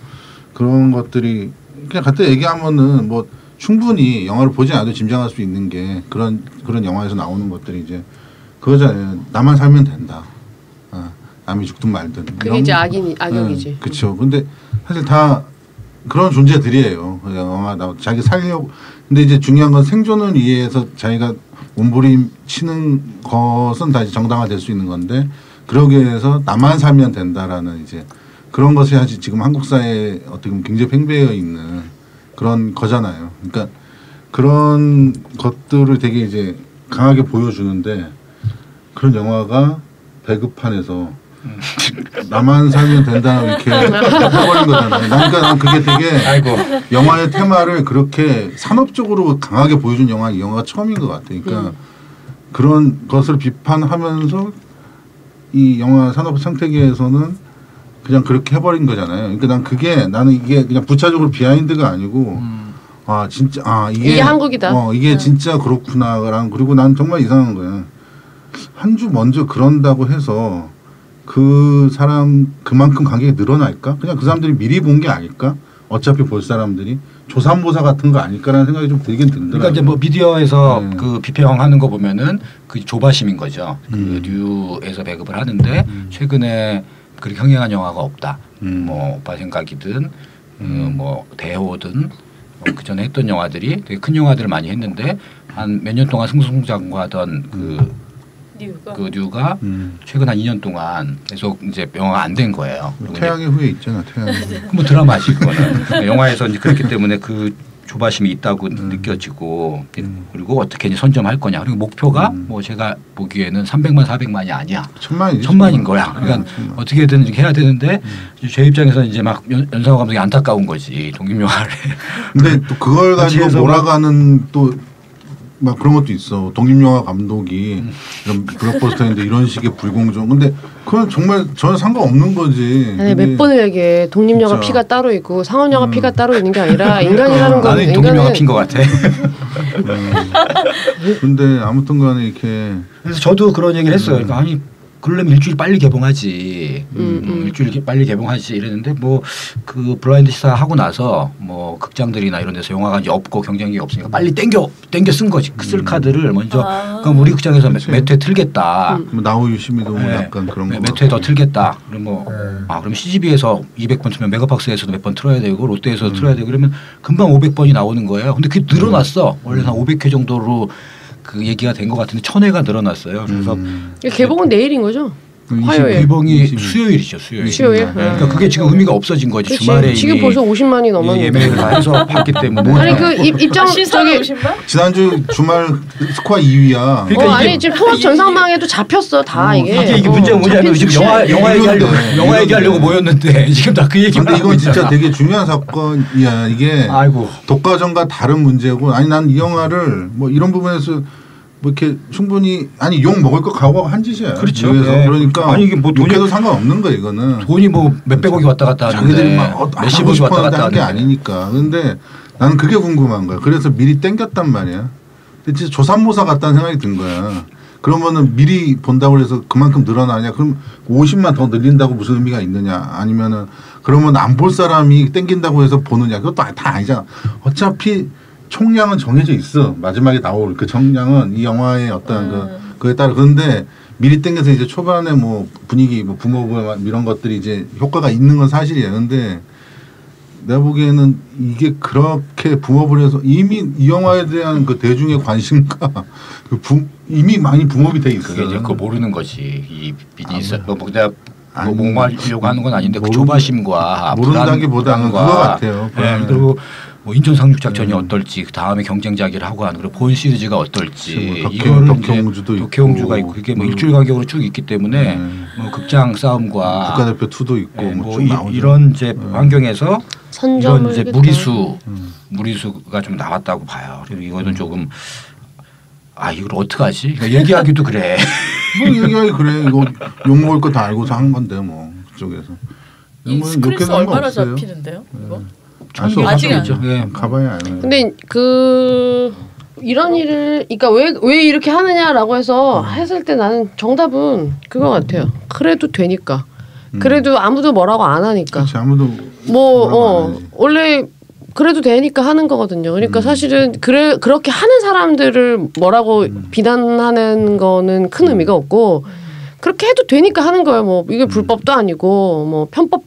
그런 것들이 그냥 갖다 얘기하면은 뭐 충분히 영화를 보지 않아도 짐작할 수 있는 게 그런 영화에서 나오는 것들이 이제 그거잖아요. 나만 살면 된다. 남이 죽든 말든. 그게 이제 악역이지. 그렇죠. 근데 사실 다 그런 존재들이에요. 영화 자기 살려고. 근데 이제 중요한 건 생존을 위해서 자기가 몸부림치는 것은 다시 정당화될 수 있는 건데 그러기 위해서 나만 살면 된다라는 이제 그런 것이 사실 지금 한국 사회에 어떻게 보면 굉장히 팽배해 있는 그런 거잖아요. 그러니까 그런 것들을 되게 이제 강하게 보여주는데 그런 영화가 배급판에서 나만 살면 된다 이렇게 해버린 거잖아요. 그러니까 난 그게 되게 영화의 테마를 그렇게 산업적으로 강하게 보여준 이 영화가 처음인 것 같아요. 그러니까 그런 것을 비판하면서 이 영화 산업 생태계에서는 그냥 그렇게 해버린 거잖아요. 그러니까 나는 이게 그냥 부차적으로 비하인드가 아니고 이게 한국이다. 이게 진짜 그렇구나라는. 그리고 난 정말 이상한 거야. 한 주 먼저 그런다고 해서 그 사람 그만큼 관객이 늘어날까? 그냥 그 사람들이 미리 본 게 아닐까? 어차피 볼 사람들이 조삼모사 같은 거 아닐까라는 생각이 좀 들긴 들더라고요. 그러니까 이제 뭐 미디어에서 그 비평하는 거 보면은 그 조바심인 거죠. 그 뉴에서 배급을 하는데 최근에 그렇게 흥행한 영화가 없다. 뭐 오빠 생각이든 뭐 대호든 그 전에 했던 영화들이 되게 큰 영화들을 많이 했는데 한 몇 년 동안 승승장구하던 그 뉴가 최근 한 2년 동안 계속 이제 영화가 안 된 거예요. 태양의 후예 있잖아. 태양의 후예. 뭐 드라마지 그거는. 영화에서 이제 그렇기 때문에 그 조바심이 있다고 느껴지고 그리고 어떻게 이제 선점할 거냐. 그리고 목표가 뭐 제가 보기에는 300만 400만이 아니야. 1000만인 거야. 그러니까 어떻게든 해야 되는데 제 입장에서 이제 막 연상호 감독이 안타까운 거지 독립영화를. 근데 또 그걸 가지고 몰아가는 또 막 그런 것도 있어. 독립영화 감독이 이런 블록버스터인데 이런 식의 불공정. 근데 그건 정말 전혀 상관없는 거지. 아니, 몇 번을 얘기해. 독립영화 진짜. 피가 따로 있고 상업영화 피가 따로 있는 게 아니라 인간이라는 건 나는 독립영화 핀 것 같아. 근데 아무튼간에 이렇게 그래서 저도 그런 얘기를 했어요. 그러니까 아니 그러려면 일주일 빨리 개봉하지. 일주일 빨리 개봉하지 이랬는데 뭐 그 블라인드 시사 하고 나서 뭐 극장들이나 이런 데서 영화가 이제 없고 경쟁력이 없으니까 빨리 땡겨 쓴 거지. 쓸 카드를 먼저 그럼 우리 극장에서 몇 회 틀겠다. 뭐 나우 유시미도 뭐 약간 그런 거. 몇 회 더 틀겠다. 그럼 뭐 그럼 CGV에서 200번 틀면 메가박스에서도 몇 번 틀어야 되고 롯데에서도 틀어야 되고 그러면 금방 500번이 나오는 거예요. 근데 그게 늘어났어. 원래 한 500회 정도로 그 얘기가 된 것 같은데 1000회가 늘어났어요. 그래서 개봉은 내일인 거죠? 화요일. 개봉이 수요일이죠. 수요일. 네. 그러니까 그게 지금 의미가 없어진 거지. 그치. 주말에 지금 이미 벌써 50만이 넘었는데. 예매를 다 해서 봤기 때문에. 아니 그 입장 시사에 저기 50만? 지난주 주말 스코어 2위야. 그러니까 아니 지금 통합 전상망에도 잡혔어 다 이게. 이게 문제가 뭐냐면 지금 영화 얘기하려고 모였는데 지금 다 그 얘기만 근데 하고 이건 진짜 있잖아. 되게 중요한 사건이야. 이게 아이고. 독과점과 다른 문제고 아니 난 이 영화를 뭐 이런 부분에서 뭐 이렇게 충분히 아니 욕 먹을 거 각오하고 한 짓이야. 그렇죠. 그래서 네. 그러니까 아니 이게 뭐 욕해도 상관없는 거야 이거는. 돈이 뭐 몇백억이 왔다 갔다 자기들이 하는데 막 몇십억이 왔다 갔다 하는 게 하는데 아니니까. 근데 나는 그게 궁금한 거야. 그래서 미리 땡겼단 말이야. 근데 진짜 조삼모사 같다는 생각이 든 거야. 그러면은 미리 본다고 해서 그만큼 늘어나냐? 그럼 50만 더 늘린다고 무슨 의미가 있느냐? 아니면은 그러면 안 볼 사람이 땡긴다고 해서 보느냐? 그것도 다 아니잖아. 어차피 총량은 정해져 있어. 마지막에 나올 그 정량은 이 영화의 어떤 그에 따라. 그런데 미리 땡겨서 이제 초반에 뭐 분위기, 뭐 붐업을 이런 것들이 이제 효과가 있는 건 사실이야. 근데 내가 보기에는 이게 그렇게 붐업을 해서 이미 이 영화에 대한 그 대중의 관심과 이미 많이 붐업이 돼 있어. 그게 이제 그걸 모르는 거지. 이 비즈니스 뭐 내가 뭐 목마르려고 하는 건 아닌데 그 조바심과 모른다기보다는 그거 같아요. 네, 그리고 뭐 인천 상륙 작전이 어떨지 그 다음에 경쟁작을 하고 하는 그리고 본 시리즈가 어떨지 이거를 덕혜옹주도 있고 덕혜옹주가 있고 그게 뭐 일주일 간격으로 쭉 있기 때문에 뭐 극장 싸움과 국가대표 2도 있고 뭐 쭉 나오죠. 이런 이제 환경에서 이런 이제 선점을 무리수가 좀 나왔다고 봐요. 그리고 이거는 조금 이걸 어떻게 하지? 그러니까 얘기하기도 그래. 뭐 얘기하기 그래. 이거 욕 먹을 거 다 알고서 한 건데 뭐 그쪽에서. 이 스크린스 얼마나 잡히는데요? 이거? 아직이죠. 네. 가봐야 알아요. 근데 그 이런 일을 그러니까 왜 이렇게 하느냐라고 해서 했을 때 나는 정답은 그거 같아요. 그래도 되니까. 그래도 아무도 뭐라고 안 하니까. 그렇지 아무도 원래 그래도 되니까 하는 거거든요. 그러니까 사실은 그렇게 하는 사람들을 뭐라고 비난하는 거는 큰 의미가 없고 그렇게 해도 되니까 하는 거예요. 뭐 이게 불법도 아니고 뭐 편법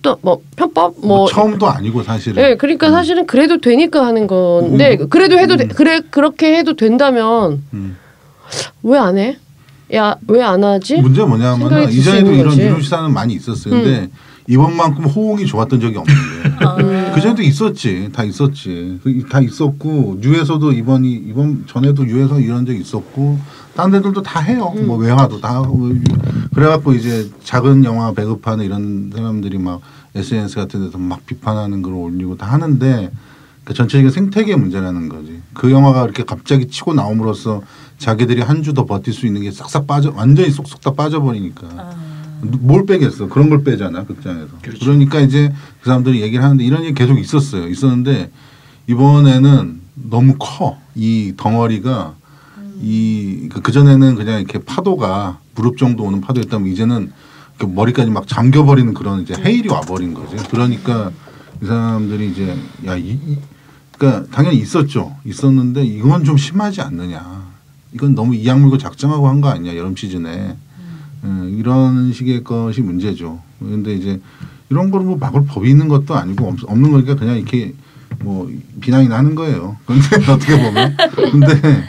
처음도 아니고 사실은. 네, 그러니까 사실은 그래도 되니까 하는 건데 그래도 해도 그렇게 해도 된다면 왜 안 해? 야, 왜 안 하지? 문제가 뭐냐면 이전에도 이런 시사는 많이 있었어요. 근데 이번만큼 호응이 좋았던 적이 없는데 그전에도 있었지. 다 있었지. 다 있었고 뉴에서도 이번 전에도 뉴에서 이런 적이 있었고 딴 데들도 다 해요. 뭐 외화도 다 하고 그래갖고 이제 작은 영화 배급하는 이런 사람들이 막 SNS 같은 데서 막 비판하는 걸 올리고 다 하는데 그 전체적인 생태계 문제라는 거지. 그 영화가 이렇게 갑자기 치고 나옴으로써 자기들이 한 주 더 버틸 수 있는 게 싹싹 완전히 쏙쏙 다 빠져버리니까. 뭘 빼겠어. 그런 걸 빼잖아 극장에서. 그렇죠. 그러니까 이제 그 사람들이 얘기를 하는데 이런 얘기 계속 있었는데 이번에는 너무 커. 이 덩어리가 그전에는 그냥 이렇게 파도가 무릎 정도 오는 파도였다면 이제는 머리까지 막 잠겨버리는 그런 이제 해일이 와버린 거지. 그러니까 이 사람들이 이제 그러니까 당연히 있었는데 이건 좀 심하지 않느냐. 이건 너무 이악 물고 작정하고 한 거 아니냐 여름 시즌에. 이런 식의 것이 문제죠. 그런데 이제 이런 걸 뭐 막을 법이 있는 것도 아니고 없는 거니까 그냥 이렇게 뭐 비난이 나는 거예요. 그런데 어떻게 보면 근데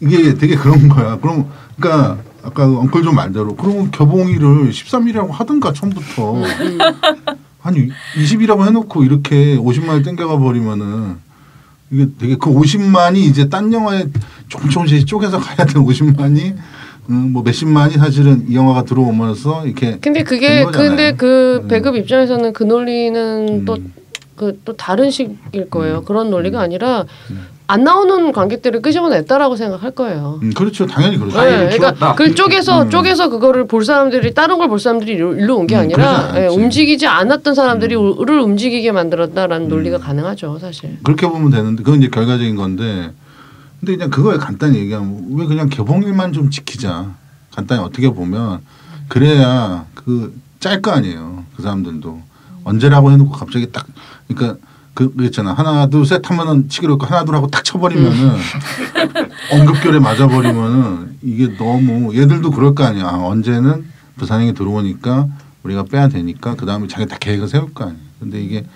이게 되게 그런 거야. 그러니까 아까 엉클 좀 말대로 그러면 교봉이를 13일이라고 하든가 처음부터 아니 20이라고 해놓고 이렇게 50만을 땡겨가 버리면은 이게 되게 그 50만이 이제 딴 영화에 조금씩 쪼개서 가야 될 50만이 뭐 몇십만이 사실은 이 영화가 들어오면서 이렇게. 근데 그게 근데 그 배급 입장에서는 그 논리는 또 다른 식일 거예요. 그런 논리가 아니라 안 나오는 관객들을 끄집어냈다라고 생각할 거예요. 그렇죠, 당연히 그렇죠. 네, 그러니까 그 쪼개서 그거를 볼 사람들이 다른 걸 볼 사람들이 일로 온 게 아니라 움직이지 않았던 사람들이 를 움직이게 만들었다라는 논리가 가능하죠, 사실. 그렇게 보면 되는데 그건 이제 결과적인 건데, 근데 그냥 그거에 간단히 얘기하면 왜 그냥 개봉일만 좀 지키자. 간단히 어떻게 보면 그래야 그 짤 거 아니에요. 그 사람들도 언제라고 해놓고 갑자기 딱 그러니까. 그랬잖아. 하나 둘 셋 하면은 치기로 했고 하나 둘 하고 딱 쳐버리면은 언급결에 맞아버리면은 이게 너무 얘들도 그럴 거 아니야. 언제는 부산행이 들어오니까 우리가 빼야 되니까 그 다음에 자기 다 계획을 세울 거 아니야. 근데 이게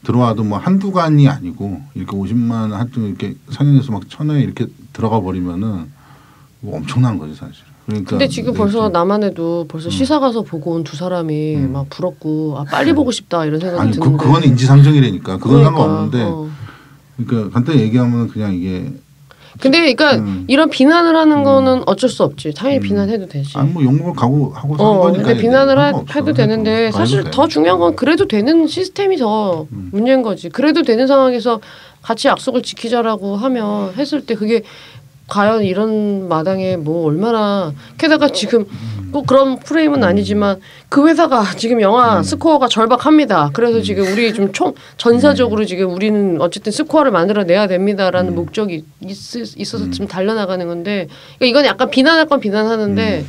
들어와도 뭐 한두 관이 아니고 이렇게 50만 하여튼 이렇게 상영해서 막 1,000회 이렇게 들어가 버리면은 뭐 엄청난 거지 사실. 그러니까 근데 지금 벌써 남한에도 벌써 시사 가서 보고 온 두 사람이 막 부럽고 빨리 보고 싶다 이런 생각이 드는데. 그건 인지상정이라니까. 그건 상관없는데. 그러니까 간단히 얘기하면 그냥 이게. 근데 그러니까 이런 비난을 하는 거는 어쩔 수 없지. 당연히 비난해도 되지. 아니 뭐 욕먹을 각오 하고 사는 거니까. 근데 비난을 해도 되는데 사실 더 중요한 건 그래도 되는 시스템이 더 문제인 거지. 그래도 되는 상황에서 같이 약속을 지키자라고 하면 했을 때 그게 과연 이런 마당에 뭐 얼마나 게다가 지금 꼭 그런 프레임은 아니지만 그 회사가 지금 영화 스코어가 절박합니다. 그래서 지금 우리 좀 전사적으로 지금 우리는 어쨌든 스코어를 만들어내야 됩니다라는 목적이 있어서 지금 달려나가는 건데 그러니까 이건 약간 비난할 건 비난하는데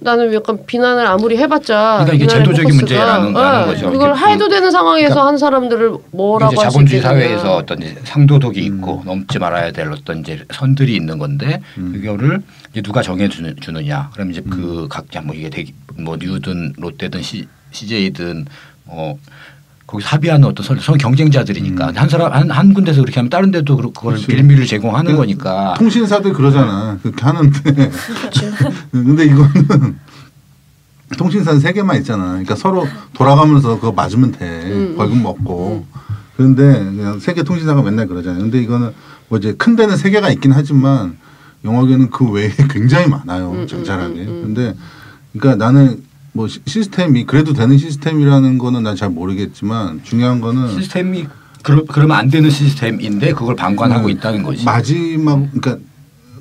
나는 약간 비난을 아무리 해봤자 그러니까 이게 제도적인 문제라는 거죠. 그걸 해도 되는 상황에서 그러니까 한 사람들을 뭐라고 할 수 자본주의 있겠냐. 사회에서 어떤 이제 상도덕이 있고 넘지 말아야 될 어떤 이제 선들이 있는 건데 그거를 이제 누가 정해주느냐. 그럼 이제 그 각자 뭐 이게 뭐 뉴든 롯데든 CJ든 거기서 합의하는 어떤 서로 경쟁자들이니까 한 사람 한 군데서 그렇게 하면 다른 데도 그걸 빌미를 제공하는 거니까. 통신사들 그러잖아. 그렇게 하는데. 근데 이거는 통신사는 3개만 있잖아. 그러니까 서로 돌아가면서 그거 맞으면 돼. 벌금 먹고. 그런데 그냥 3개 통신사가 맨날 그러잖아요. 근데 이거는 뭐 이제 큰 데는 3개가 있긴 하지만 영화계는 그 외에 굉장히 많아요. 장잘하게. 근데 그러니까 나는 뭐 시스템이 그래도 되는 시스템이라는 거는 난 잘 모르겠지만 중요한 거는 시스템이 그러면 안 되는 시스템인데 그걸 방관하고 있다는 거지. 마지막 그러니까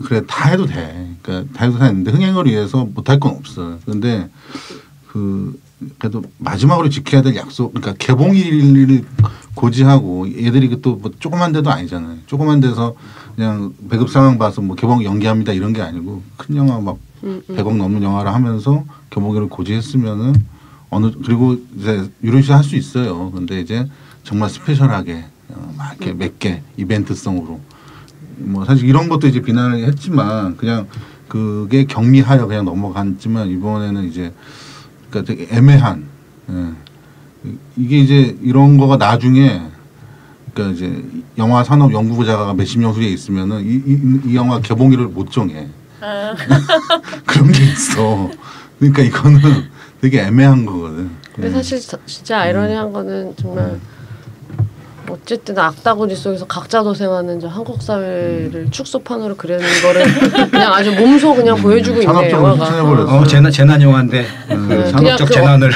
그래 다 해도 돼. 그러니까 다 해도 되는데 흥행을 위해서 못할 건 없어. 그런데 그래도 마지막으로 지켜야 될 약속 그러니까 개봉일을 고지하고 얘들이 또 뭐 조그만 데도 아니잖아요. 조그만 데서 그냥 배급 상황 봐서 뭐 개봉 연기합니다 이런 게 아니고 큰 영화 막 100억 넘는 영화를 하면서 개봉일을 고지했으면은 그리고 이제 유료시 할 수 있어요. 근데 이제 정말 스페셜하게 막 이렇게 몇 개 이벤트성으로 뭐 사실 이런 것도 이제 비난을 했지만 그냥 그게 경미하여 그냥 넘어갔지만 이번에는 이제 그러니까 되게 애매한 이게 이제 이런 거가 나중에 그러니까 이제 영화 산업 연구자가 몇십 년 후에 있으면은 이 영화 개봉일을 못 정해. 그런 게 있어. 그러니까 이거는 되게 애매한 거거든. 근데 사실 진짜 아이러니한 거는 정말 어쨌든 악다구리 속에서 각자 도생하는 저 한국 사회를 축소판으로 그리는 거를 그냥 아주 몸소 그냥 보여주고 있네 영화가. 재난 영화인데 산업적 재난을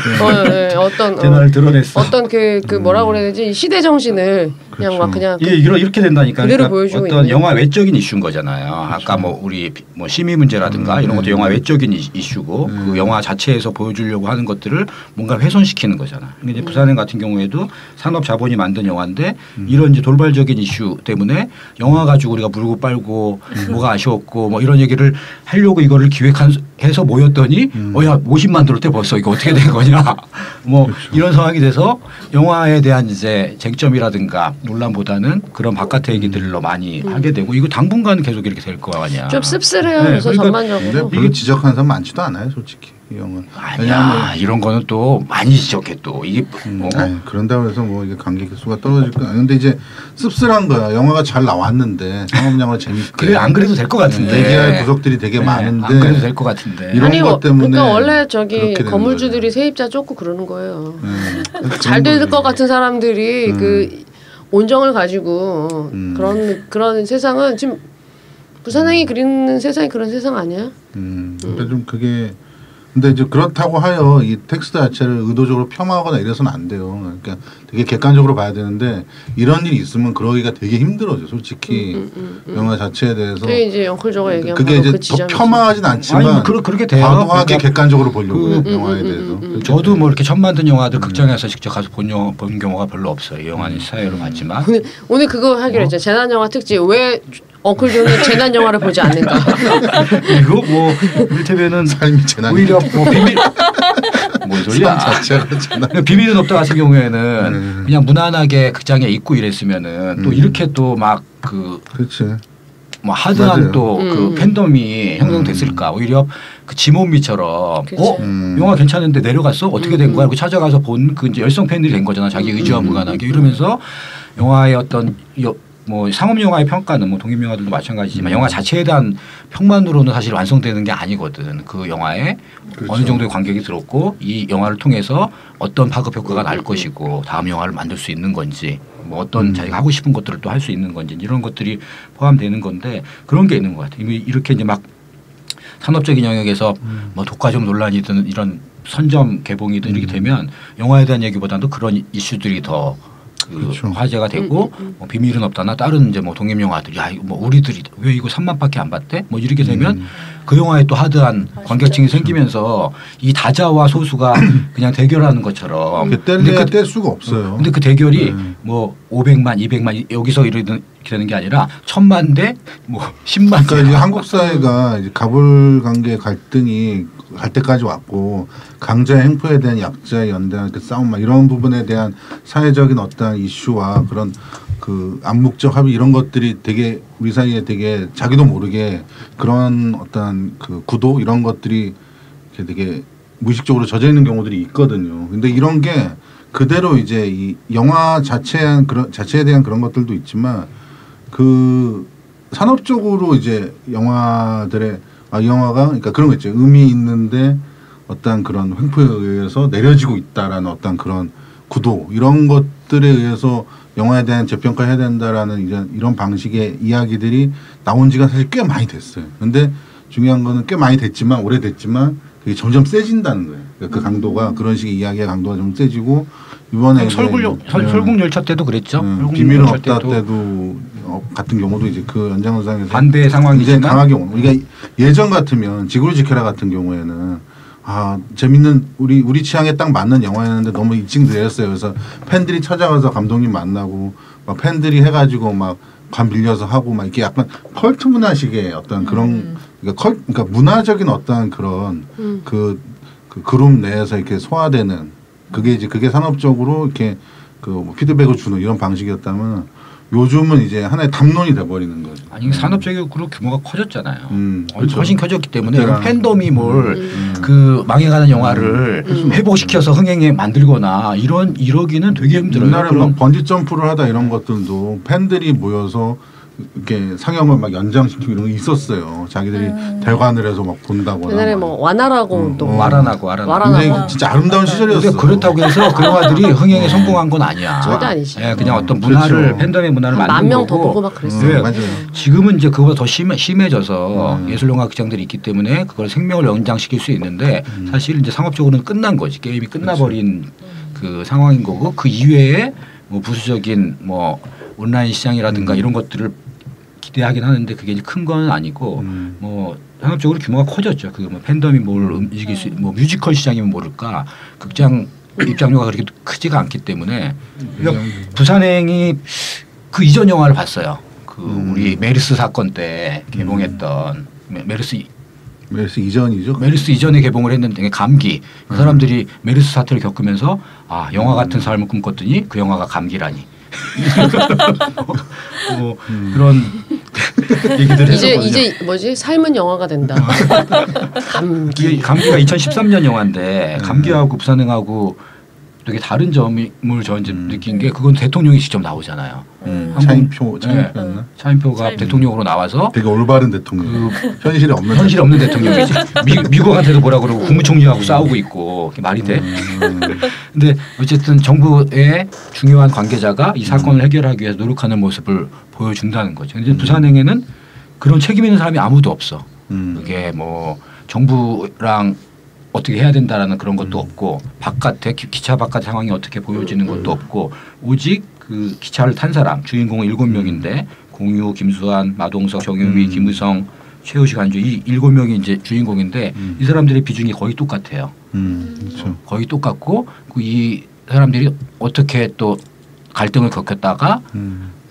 어떤 재난을 드러냈어. 어떤 그 뭐라고 그래야 되지 시대 정신을 그냥 그렇죠. 막 그냥 이렇게 된다니까. 그대로 보여주고 어떤 있네. 영화 외적인 이슈인 거잖아요. 아까 뭐 우리 뭐 심의 문제라든가 이런 것도 영화 외적인 이슈고 그 영화 자체에서 보여주려고 하는 것들을 뭔가 훼손시키는 거잖아. 근데 이제 부산행 같은 경우에도 산업 자본이 만든 영화인데 이런 이제 돌발적인 이슈 때문에 영화 가지고 우리가 물고 빨고 뭐가 아쉬웠고 뭐 이런 얘기를 하려고 이거를 기획해서 모였더니 야 50만 들었대 벌써 이거 어떻게 된 거냐 뭐 그렇죠. 이런 상황이 돼서 영화에 대한 이제 쟁점이라든가 논란보다는 그런 바깥의 얘기들로 많이 하게 되고 이거 당분간 계속 이렇게 될 거 아니야. 좀 씁쓸해요. 네, 그래서 그러니까 전반적으로 이게 지적하는 사람 많지도 않아요, 솔직히 이 영화. 아니야 이런 거는 또 많이 지적해 또 이게 뭐 그런다고 해서 뭐 이게 관객 수가 떨어질 거 아니. 근데 이제 씁쓸한 거야. 영화가 잘 나왔는데 상업 영화 재밌게. 그래 안 그래도 될 것 같은데. 얘기할 구석들이 되게 많은데. 안 그래도 될 것 같은데. 이런 것 때문에. 그러니까 원래 저기 건물주들이 세입자 쫓고 그러는 거예요. 잘 될 것 같은 사람들이 그 온정을 가지고 그런 세상은 지금 부산행이 그리는 세상이 그런 세상 아니야? 그러니까 좀 그게 근데 이제 그렇다고 하여 이 텍스트 자체를 의도적으로 폄하하거나 이래서는 안 돼요. 그러니까 되게 객관적으로 봐야 되는데 이런 일이 있으면 그러기가 되게 힘들어져. 솔직히 영화 자체에 대해서. 그게 이제 영클조가 얘기한 그게 이제 그 더 폄하하진 않지만 아니, 그렇게 돼요. 과도하게 그러니까 객관적으로 보려고 영화에 대해서. 저도 뭐 이렇게 처음 만든 영화들 극장에서 직접 가서 본 경우가 별로 없어요. 이 영화는 사회로 봤지만 오늘 그거 하기로 했죠. 재난 영화 특집 왜 엉클조는 재난 영화를 보지 않는가? 그리고 뭐 이를테면은 삶이 재난. 오히려 뭐 비밀 뭔 소리야? 자체가 재난. 비밀은 없다 같은 경우에는 그냥 무난하게 극장에 있고 이랬으면은 또 이렇게 또 막 그 그렇지. 뭐 하드한 맞아요. 또 그 팬덤이 형성됐을까? 오히려 그 지몬미처럼 영화 괜찮은데 내려갔어? 어떻게 된 거야? 이렇게 찾아가서 본 그 이제 열성 팬들이 된 거잖아. 자기 의지와 무관하게 이러면서 영화의 어떤 뭐 상업 영화의 평가는 뭐 독립 영화들도 마찬가지지만 영화 자체에 대한 평만으로는 사실 완성되는 게 아니거든. 그 영화에 그렇죠. 어느 정도의 관객이 들었고 이 영화를 통해서 어떤 파급 효과가 날 것이고 다음 영화를 만들 수 있는 건지 뭐 어떤 자기가 하고 싶은 것들을 또 할 수 있는 건지 이런 것들이 포함되는 건데 그런 게 있는 것 같아요. 이렇게 이제 막 산업적인 영역에서 뭐 독과점 논란이든 이런 선점 개봉이든 이렇게 되면 영화에 대한 얘기보다도 그런 이슈들이 더 그렇죠. 화제가 되고 뭐 비밀은 없다나 다른 이제 뭐 독립 영화들이 야 이거 뭐 우리들이 왜 이거 3만밖에 안 봤대? 뭐 이렇게 되면 그 영화에 또 하드한 관객층이 생기면서 이 다자와 소수가 그냥 대결하는 것처럼 뗄 수가 없어요. 근데 그 대결이 뭐 500만, 200만 여기서 이렇게 되는 게 아니라 1000만 대 뭐 10만. 그러니까 이제 한국 사회가 이제 가불관계 갈등이 갈 때까지 왔고 강자의 행포에 대한 약자의 연대한 그 싸움 막 이런 부분에 대한 사회적인 어떤 이슈와 그런 그 암묵적 합의 이런 것들이 되게 우리 사이에 되게 자기도 모르게 그런 어떤 그 구도 이런 것들이 되게 무의식적으로 젖어 있는 경우들이 있거든요. 근데 이런 게 그대로 이제 이 영화 자체에 대한 그런 것들도 있지만 그 산업적으로 이제 영화들의 이 영화가 그러니까 그런 거 있죠. 의미 있는데 어떤 그런 횡포에 의해서 내려지고 있다라는 어떤 그런 구도 이런 것들에 의해서 영화에 대한 재평가해야 된다라는 이런 방식의 이야기들이 나온 지가 사실 꽤 많이 됐어요. 근데 중요한 거는 꽤 많이 됐지만 오래됐지만 그게 점점 세진다는 거예요. 그러니까 그 강도가 그런 식의 이야기의 강도가 좀 세지고 이번에 설국열차 때도 그랬죠. 비밀은 없다 때도 같은 경우도 이제 그 연장선상에서 반대 상황이지만 이제 강하게 오는. 그러니까 예전 같으면 지구를 지켜라 같은 경우에는 재밌는 우리 취향에 딱 맞는 영화였는데 너무 일찍 내렸어요. 그래서 팬들이 찾아가서 감독님 만나고 막 팬들이 해가지고 막 관 빌려서 하고 막 이렇게 약간 컬트 문화식의 어떤 그런 그러니까 문화적인 어떤 그런 그 그룹 내에서 이렇게 소화되는 그게 산업적으로 이렇게 그 피드백을 주는 이런 방식이었다면 요즘은 이제 하나의 담론이 돼버리는 거죠. 아니 산업적으로 규모가 커졌잖아요. 그렇죠. 훨씬 커졌기 때문에 팬덤이 그 망해가는 영화를 회복시켜서 흥행에 만들거나 이러기는 되게 힘들어요. 옛날에 막 번지 점프를 하다 이런 것들도 팬들이 모여서 이렇게 상영을 막 연장시키고 이런 게 있었어요. 자기들이 대관을 해서 막 본다거나. 옛날에 뭐 와나라고 또 와라나고 굉장히 진짜 아름다운 시절이었어요. 그렇다고 해서 그 영화들이 흥행에 성공한 건 아니야. 절대 아니지. 예, 그냥 어떤 문화를 그렇죠. 팬덤의 문화를 만든 만 명 더 거고. 보고 막 그랬어요. 네. 맞아요. 지금은 이제 그거보다 더 심해져서 예술영화 극장들이 있기 때문에 그걸 생명을 연장시킬 수 있는데 사실 이제 상업적으로는 끝난 거지. 게임이 끝나버린 그 상황인 거고 그 이외에 뭐 부수적인 뭐 온라인 시장이라든가 이런 것들을 기대하긴 하는데 그게 큰 건 아니고 뭐 산업적으로 규모가 커졌죠. 그 뭐 팬덤이 뭘 움직일 수, 뭐 뮤지컬 시장이면 모를까 극장 입장료가 그렇게 크지가 않기 때문에 그러니까 부산행이 그 이전 영화를 봤어요. 그 우리 메르스 사건 때 개봉했던 메르스 이전이죠. 메르스 이전에 개봉을 했는데 감기 그 사람들이 메르스 사태를 겪으면서 영화 같은 삶을 꿈꿨더니 그 영화가 감기라니. 뭐 그런 얘기들 했었거든요. 이제 뭐지 삶은 영화가 된다. 감기가 2013년 영화인데 감기하고 부산행하고 되게 다른 점을 저 이제 느낀 게 그건 대통령이 직접 나오잖아요. 차인표였나? 차인표가 대통령으로 나와서 되게 올바른 대통령. 현실이 없는 대통령이지. 미국한테도 뭐라 그러고 국무총리하고 싸우고 있고 말이 돼. 근데 어쨌든 정부의 중요한 관계자가 이 사건을 해결하기 위해서 노력하는 모습을 보여준다는 거죠. 근데 부산행에는 그런 책임 있는 사람이 아무도 없어. 그게 뭐 정부랑 어떻게 해야 된다라는 그런 것도 없고 바깥에 기차 바깥 상황이 어떻게 보여지는 것도 없고 오직 그 기차를 탄 사람 주인공은 7명인데 공유, 김수환, 마동석, 정유미, 김의성, 최우식, 안주 이 7명이 이제 주인공인데 이 사람들의 비중이 거의 똑같아요. 그렇죠. 거의 똑같고 이 사람들이 어떻게 또 갈등을 겪었다가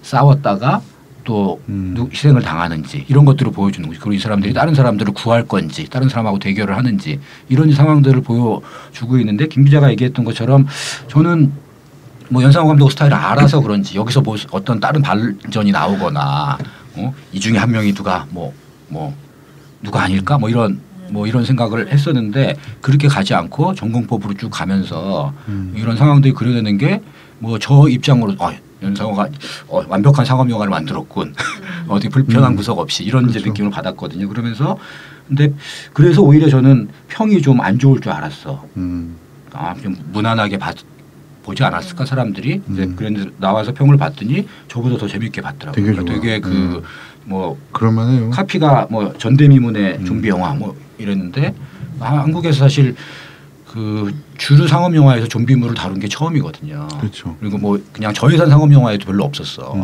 싸웠다가 또 희생을 당하는지 이런 것들을 보여주는 거죠. 그리고 이 사람들이 다른 사람들을 구할 건지 다른 사람하고 대결을 하는지 이런 상황들을 보여주고 있는데 김 기자가 얘기했던 것처럼 저는 뭐 연상호 감독 스타일을 알아서 그런지 여기서 뭐 어떤 다른 발전이 나오거나 이 중에 한 명이 누가 누가 아닐까 뭐 이런 생각을 했었는데 그렇게 가지 않고 전공법으로 쭉 가면서 이런 상황들이 그려내는 게 뭐 저 입장으로 연상호가 완벽한 상업 영화를 만들었군. 어디 불편한 구석 없이 이런 그렇죠. 이제 느낌을 받았거든요. 그러면서 근데 그래서 오히려 저는 평이 좀 안 좋을 줄 알았어. 좀 무난하게 보지 않았을까 사람들이. 그런데 나와서 평을 봤더니 저보다 더 재밌게 봤더라고요. 되게 그 뭐 그럴만해요. 카피가 뭐 전대미문의 좀비 영화 뭐 이랬는데 한국에서 사실 그 주류 상업 영화에서 좀비물을 다룬 게 처음이거든요. 그렇죠. 그리고 뭐 그냥 저예산 상업 영화에도 별로 없었어.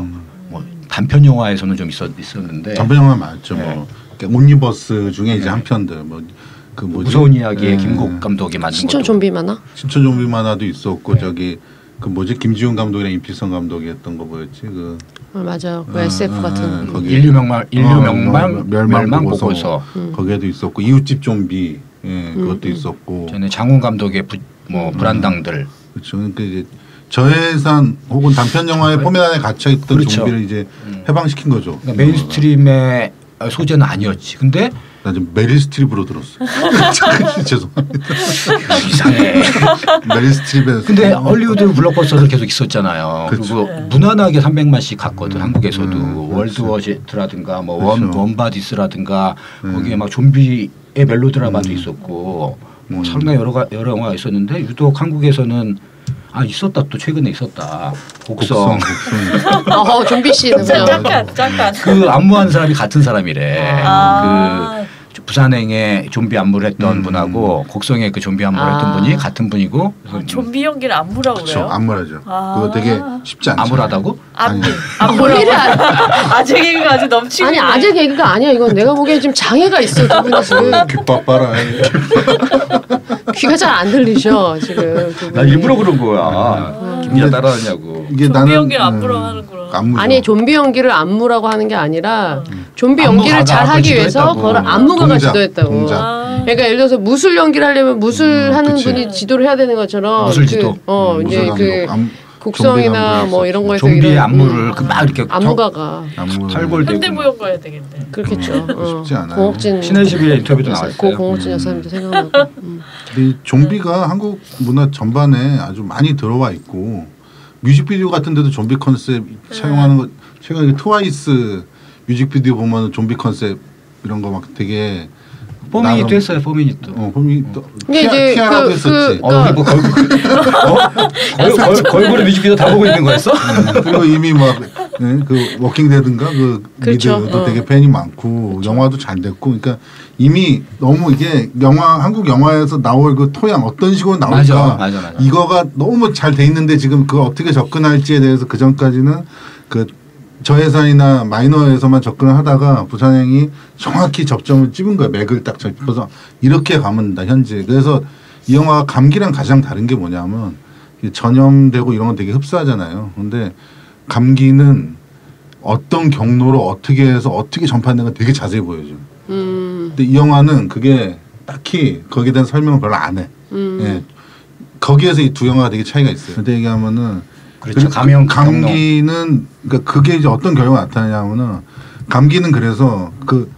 뭐 단편 영화에서는 좀 있었는데. 단편 영화 많죠. 뭐 옴니버스 중에 이제 한 편들 뭐 그 뭐지? 무서운 이야기의 김국 감독이 만든 신촌 좀비 만화? 신촌 좀비 만화도 있었고 저기 그 뭐지 김지훈 감독이랑 임필성 감독이 했던 거 뭐였지 그 맞아요. 그 SF 같은 거기 인류 멸망 보고서 거기에도 있었고 이웃집 좀비 그것도 있었고 전에 장훈 감독의 불안당들 그렇죠. 그러니까 이제 저예산 혹은 단편 영화의 포맷 안에 갇혀 있던 그렇죠. 좀비를 이제 해방시킨 거죠. 그러니까 메인스트림의 소재는 아니었지. 근데 나 지금 메릴 스트립으로 들었어. 죄송합니다. 이상해. 메릴 스트립에서. 근데 헐리우드 블록버스터들 계속 있었잖아요. 그렇죠. 그리고 무난하게 300만씩 갔거든. 한국에서도 월드워시트라든가 뭐 그렇죠. 원바디스라든가 거기에 막 좀비의 멜로드라마도 있었고 뭐 상당히 여러 영화가 있었는데 유독 한국에서는 있었다 또 최근에 있었다. 곡성. 좀비 씨는 잠깐. 그 안무하는 사람이 같은 사람이래. 그 부산행에 좀비 안무를 했던 분하고 곡성에 그 좀비 안무를 했던 분이 같은 분이고. 좀비 연기를 안무라고 그래요? 그렇죠. 안무라죠. 그거 되게 쉽지 않죠. 안무라다고? 안무라고. 아재 개그가 아주 넘치고. 아니 아재 개그가 아니야. 이건 내가 보기엔 지금 장애가 있어. 두 분이 지금. 귓밥 봐라. 귀가 잘 안 들리셔 지금. 나 일부러 그런 거야. 김기자 따라하냐고. 이게 좀비 연기를 안무라고 하는구나. 아니 좀비 연기를 안무라고 하는 게 아니라 좀비 연기를 잘 하기 위해서 지도했다고. 그걸 안무가가 동작, 지도했다고. 동작. 그러니까 예를 들어서 무술 연기를 하려면 무술하는 그치. 분이 지도를 해야 되는 것처럼 무술 지도. 이제 그 좀비 곡성이나 감독이 뭐 이런 거에서 좀비의 이런, 안무를 그 막 이렇게 안무가가 탈골되고 현대무용 가야 되겠네. 그렇겠죠. 쉽지 않아요. 공옥진 신의 11의 인터뷰도 나왔어요. 고 공옥진 여사님도 생각나고. 근데 좀비가 한국 문화 전반에 아주 많이 들어와 있고 뮤직비디오 같은 데도 좀비 컨셉 사용하는 거 최근에 트와이스 뮤직비디오 보면 좀비 컨셉 이런 거 막 되게 포미니트 했어요. 포미니트. 포미니트 근데 이제 티아라도 했었지. 우리 뭐 걸그룹 뮤직비디오 다 보고 있는 거였어? 그리고 이미 막 그 워킹데드인가 그 그렇죠. 미드도 되게 팬이 많고 영화도 잘 됐고 그러니까 이미 너무 이게 한국 영화에서 나올 그 토양 어떤 식으로 나올까 맞아. 이거가 너무 잘 돼 있는데 지금 그걸 어떻게 접근할지에 대해서 그 전까지는 그 저예산이나 마이너에서만 접근을 하다가 부산행이 정확히 접점을 찍은 거야. 맥을 딱 짚어서 이렇게 가면 된다 현재. 그래서 이 영화가 감기랑 가장 다른 게 뭐냐면 전염되고 이런 건 되게 흡사하잖아요. 근데 감기는 어떤 경로로 어떻게 해서 어떻게 전파되는 건 되게 자세히 보여줘. 근데 이 영화는 그게 딱히 거기에 대한 설명을 별로 안 해. 예. 거기에서 이 두 영화가 되게 차이가 있어요. 근데 얘기하면은 그렇죠. 감기는 그러니까 그게 이제 어떤 결과가 나타나냐면은 감기는 그래서 그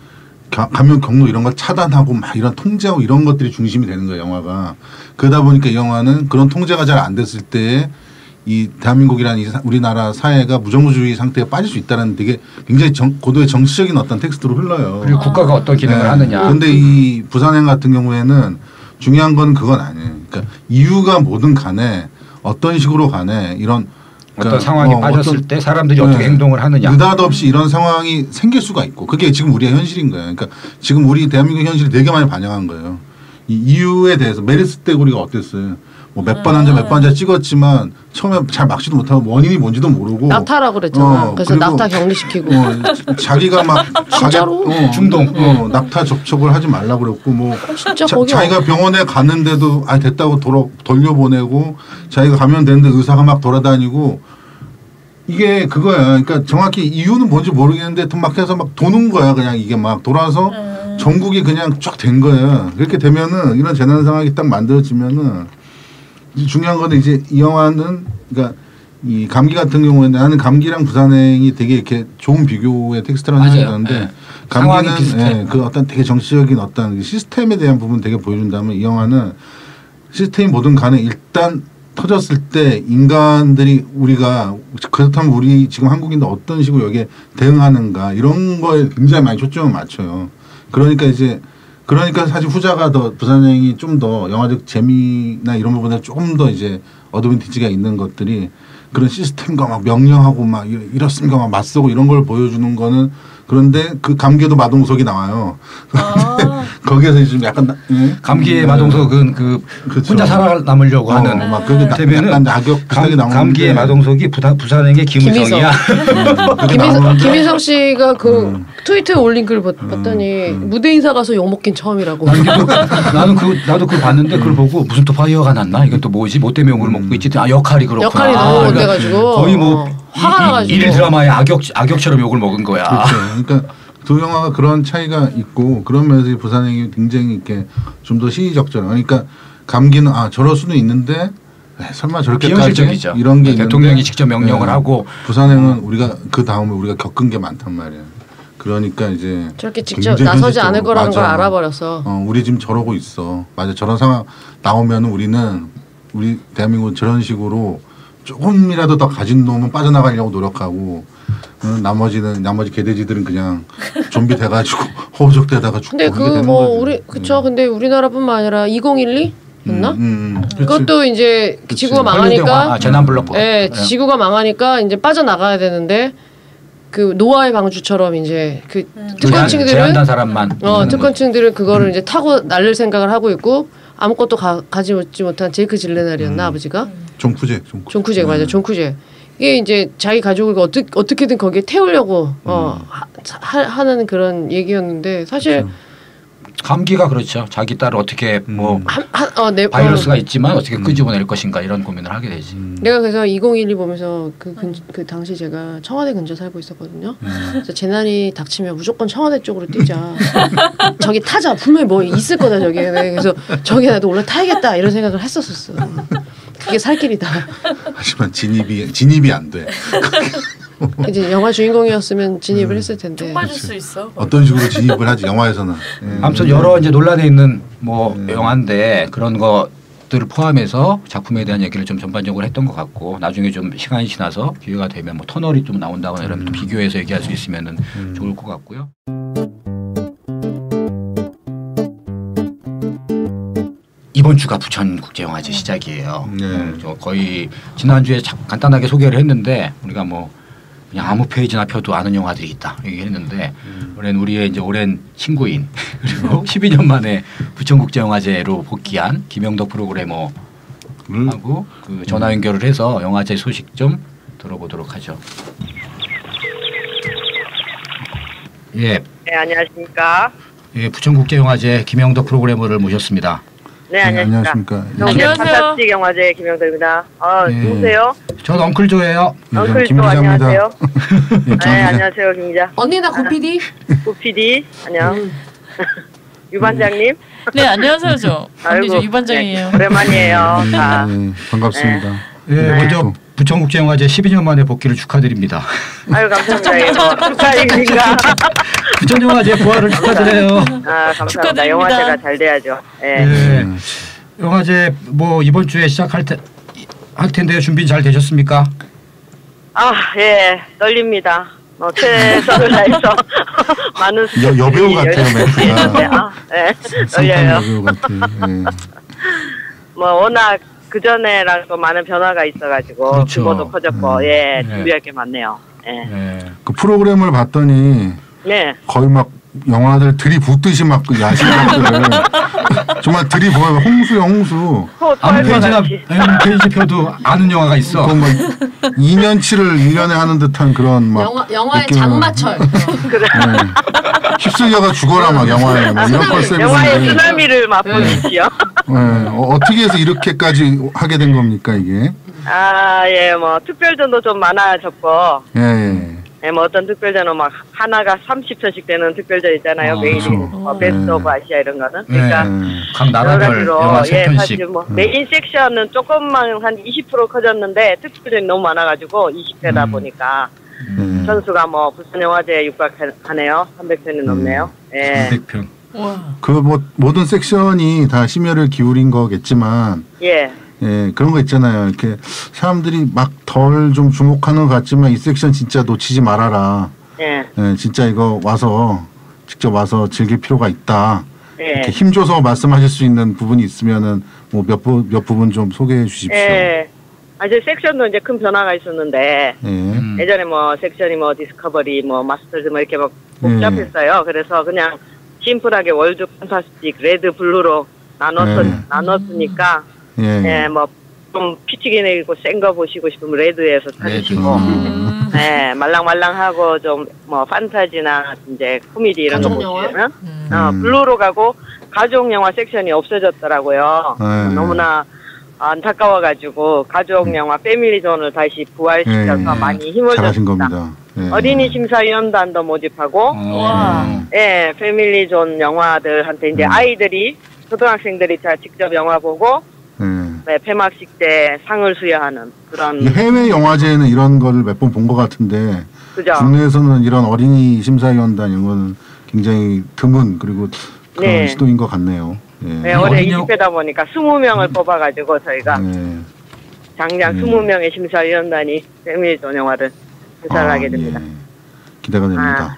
감염 경로 이런 걸 차단하고 막 이런 통제하고 이런 것들이 중심이 되는 거예요 영화가. 그러다 보니까 이 영화는 그런 통제가 잘 안 됐을 때에 이 대한민국이라는 우리나라 사회가 무정부주의 상태에 빠질 수 있다는 되게 굉장히 고도의 정치적인 어떤 텍스트로 흘러요. 그리고 국가가 어떤 기능을 하느냐. 그런데 이 부산행 같은 경우에는 중요한 건 그건 아니에요. 그러니까 이유가 뭐든 간에 어떤 식으로 간에 이런 어떤 상황이 빠졌을 때 사람들이 어떻게 행동을 하느냐. 느닷없이 이런 상황이 생길 수가 있고 그게 지금 우리의 현실인 거예요. 그러니까 지금 우리 대한민국 현실이 되게 많이 반영한 거예요. 이 이유에 대해서 메르스 때 우리가 어땠어요? 뭐 몇 번 환자 찍었지만 처음에 잘 막지도 못하고 원인이 뭔지도 모르고 낙타라고 그랬잖아. 그래서 낙타 격리시키고 자기가 막 진짜로? 중동 낙타 접촉을 하지 말라고 그랬고 뭐 진짜 자기가 병원에 갔는데도 됐다고 돌려보내고 자기가 가면 되는데 의사가 막 돌아다니고 이게 그거야. 그러니까 정확히 이유는 뭔지 모르겠는데 막 해서 막 도는 거야. 그냥 이게 막 돌아서 전국이 그냥 쫙 된 거야. 그렇게 되면은 이런 재난 상황이 딱 만들어지면은 중요한 거는 이제 이 영화는 그러니까 이 감기 같은 경우에는 나는 감기랑 부산행이 되게 이렇게 좋은 비교의 텍스트라는 생각이 드는데 감기는 그 어떤 되게 정치적인 어떤 시스템에 대한 부분 되게 보여준다면 이 영화는 시스템이 뭐든 간에 일단 터졌을 때 인간들이 우리가 그렇다면 우리 지금 한국인들 어떤 식으로 여기에 대응하는가 이런 거에 굉장히 많이 초점을 맞춰요. 그러니까 사실 후자가 더 부산행이 좀 더 영화적 재미나 이런 부분에 조금 더 이제 어드밴티지가 있는 것들이 그런 시스템과 막 명령하고 막 이렇습니까 막 맞서고 이런 걸 보여주는 거는 그런데 그 감기에도 마동석이 나와요. 거기에서 좀 약간 감기의 마동석은 그렇죠. 혼자 살아남으려고 하는 막 그게 되면은 악역 비슷하게 나오는데 감기의 마동석이 부산행의 김희성이야. 김희성 씨가 그 트위터에 올린 글 봤더니 무대 인사 가서 욕 먹긴 처음이라고. 나도 그걸 봤는데 그걸 보고 무슨 또 파이어가 났나? 이건 또 뭐지? 뭐 때문에 욕을 먹고 있지? 역할이 그렇구나. 역할이 너무 못돼가지고 거의 뭐 화가 나가지고 일 드라마의 악역처럼 욕을 먹은 거야. 그렇죠. 그러니까 두 영화가 그런 차이가 있고 그런 면에서 부산행이 굉장히 이렇게 좀 더 시의적절한. 그러니까 감기는 저럴 수도 있는데 설마 저렇게까지 비현실적이죠. 이런 게 대통령이 있는데, 직접 명령을 하고 부산행은 우리가 그 다음에 우리가 겪은 게 많단 말이야. 그러니까 이제 저렇게 직접 나서지 않을 거라는 걸 알아버려서 우리 지금 저러고 있어. 맞아. 저런 상황 나오면 우리 대한민국은 저런 식으로 조금이라도 더 가진 놈은 빠져나가려고 노력하고 나머지 개돼지들은 그냥 좀비 돼가지고 호적되다가 죽고. 근데 그 뭐 그쵸. 근데 우리나라뿐만 아니라 2012였나? 그것도 이제 지구가 망하니까 재난 블록버. 네, 지구가 망하니까 이제 빠져나가야 되는데 그 노아의 방주처럼 이제 그 특권층들은 제한된 사람만 특권층들은 그거를 이제 타고 날릴 생각을 하고 있고 아무것도 가지지 못한 제이크 질레날이었나 아버지가? 존 쿠제 맞아. 존 쿠제. 이게 이제 자기 가족을 어떻게든 거기에 태우려고 하는 그런 얘기였는데 사실 그렇죠. 감기가 그렇죠. 자기 딸을 어떻게 바이러스가 있지만 어떻게 끄집어낼 것인가 이런 고민을 하게 되지. 내가 그래서 2012 보면서 그 당시 제가 청와대 근처 살고 있었거든요. 그래서 재난이 닥치면 무조건 청와대 쪽으로 뛰자. 저기 타자. 분명히 뭐 있을 거다 저기에. 그래서 저기에 나도 올라타야겠다 이런 생각을 했었었어. 그게 살 길이다. 하지만 진입이 안 돼. 이제 영화 주인공이었으면 진입을 했을 텐데. 맞을 수 있어. 어떤 식으로 진입을 하지 영화에서는. 아무튼 여러 이제 논란에 있는 영화인데 그런 것들을 포함해서 작품에 대한 얘기를 좀 전반적으로 했던 것 같고 나중에 좀 시간이 지나서 기회가 되면 뭐 터널이 좀 나온다거나 이러면 또 비교해서 얘기할 수 있으면은 좋을 것 같고요. 이번 주가 부천국제영화제 시작이에요. 저 거의 지난주에 간단하게 소개를 했는데 우리가 뭐 그냥 아무 페이지나 펴도 아는 영화들이 있다 얘기했는데 올해는 우리의 이제 오랜 친구인 그리고 12년 만에 부천국제영화제로 복귀한 김영덕 프로그래머하고 그 전화 연결을 해서 영화제 소식 좀 들어보도록 하죠. 예. 네, 안녕하십니까. 예, 부천국제영화제 김영덕 프로그래머를 모셨습니다. 네, 안녕하십니까. 안녕하세요. 판타스틱 영화제 김영덕입니다. 누구세요? 전 엉클조예요. 엉클조 안녕하세요. 네, 안녕하세요, 김 기자. 언니 나 고PD. 고PD 안녕. 유 반장님. 네, 안녕하세요. 저 유 반장이에요. 네, 오랜만이에요. 반갑습니다. 예, 먼저 부천국제영화제 12년 만에 복귀를 축하드립니다. 아유 감사합니다. 축하드립니다. 부천영화제 부활을 축하드려요. 아, 감사합니다. 축하드립니다. 영화제가 잘 돼야죠. 예. 네. 영화제 뭐 이번 주에 시작할 텐데요. 준비 잘 되셨습니까? 아, 예, 떨립니다. 최선을 다해서 많은 여배우 같아요, 멘트가. 아, 예, 상당 떨려요. 여배우 같아요. 예. 뭐 워낙 그 전에랑 또 많은 변화가 있어가지고 그렇죠. 규모도 커졌고, 예, 네. 준비할 게 많네요. 예, 네. 그 프로그램을 봤더니 네, 거의 막 영화들 들이붓듯이 막 그 야식 것들을 정말 들이부어요. 홍수요, 홍수. 아무 토할 것 페이지나 같이. 페이지 펴도 아는 영화가 있어. 그막 2년치를 1년에 하는 듯한 그런 막 영화의 느낌을- 장마철. 그래. 네. 휩쓸려가 죽어라 막 영화에 뭐 이런 걸 영화의 쓰는데 쓰나미를 맛보시지요. 네. 어떻게 해서 이렇게까지 하게 된 겁니까 이게? 아, 예, 뭐 특별전도 좀 많아졌고, 예, 예. 예, 뭐 어떤 특별전은 막 하나가 30편씩 되는 특별전 있잖아요. 아, 메인, 그렇죠. 뭐 베스트 오브 아시아 이런 거는. 네. 그러니까 각 여러 나라별 가지로 영화 예, 3편씩. 사실 뭐 메인 섹션은 조금만 한 20% 커졌는데 특별전이 너무 많아가지고 20회다 보니까 예. 선수가 뭐 부산영화제에 육박하네요. 300편이 넘네요. 예, 300편. 와. 그 뭐 모든 섹션이 다 심혈을 기울인 거겠지만 예, 예, 그런 거 있잖아요. 이렇게 사람들이 막 덜 좀 주목하는 것 같지만 이 섹션 진짜 놓치지 말아라. 예, 예, 진짜 이거 와서 직접 와서 즐길 필요가 있다. 예. 이렇게 힘줘서 말씀하실 수 있는 부분이 있으면은 뭐 몇 부분 좀 소개해 주십시오. 예. 아, 이제 섹션도 이제 큰 변화가 있었는데 예. 예전에 뭐 섹션이 뭐 디스커버리 뭐 마스터즈 뭐 이렇게 막 복잡했어요. 그래서 그냥 심플하게 월드 판타스틱 레드 블루로 나눴으니까 예. 예, 뭐 좀 피치게 내고 센 거 보시고 싶으면 레드에서 찾으시고 예, 말랑말랑하고 좀 뭐 판타지나 이제 코미디 이런 거 가족 영화? 보시면 블루로 가고 가족 영화 섹션이 없어졌더라고요. 너무나 안타까워가지고 가족 영화 패밀리 존을 다시 부활시켜서 많이 힘을 잘하신 줬습니다. 겁니다. 예. 어린이 심사위원단도 모집하고 와. 예, 패밀리 존 영화들한테 이제 아이들이 초등학생들이 다 직접 영화 보고 예. 네, 폐막식 때 상을 수여하는 그런 이 해외 영화제에는 이런 거를 몇 번 본 것 같은데 그죠? 국내에서는 이런 어린이 심사위원단 이런 거는 굉장히 드문 그리고 그런 네. 시도인 것 같네요. 예. 네, 올해 어린이 20회다 보니까 20명을 뽑아가지고 저희가 예. 장장 20명의 심사위원단이 패밀리 존 영화를 심사를 하게 됩니다. 예. 기대가 됩니다.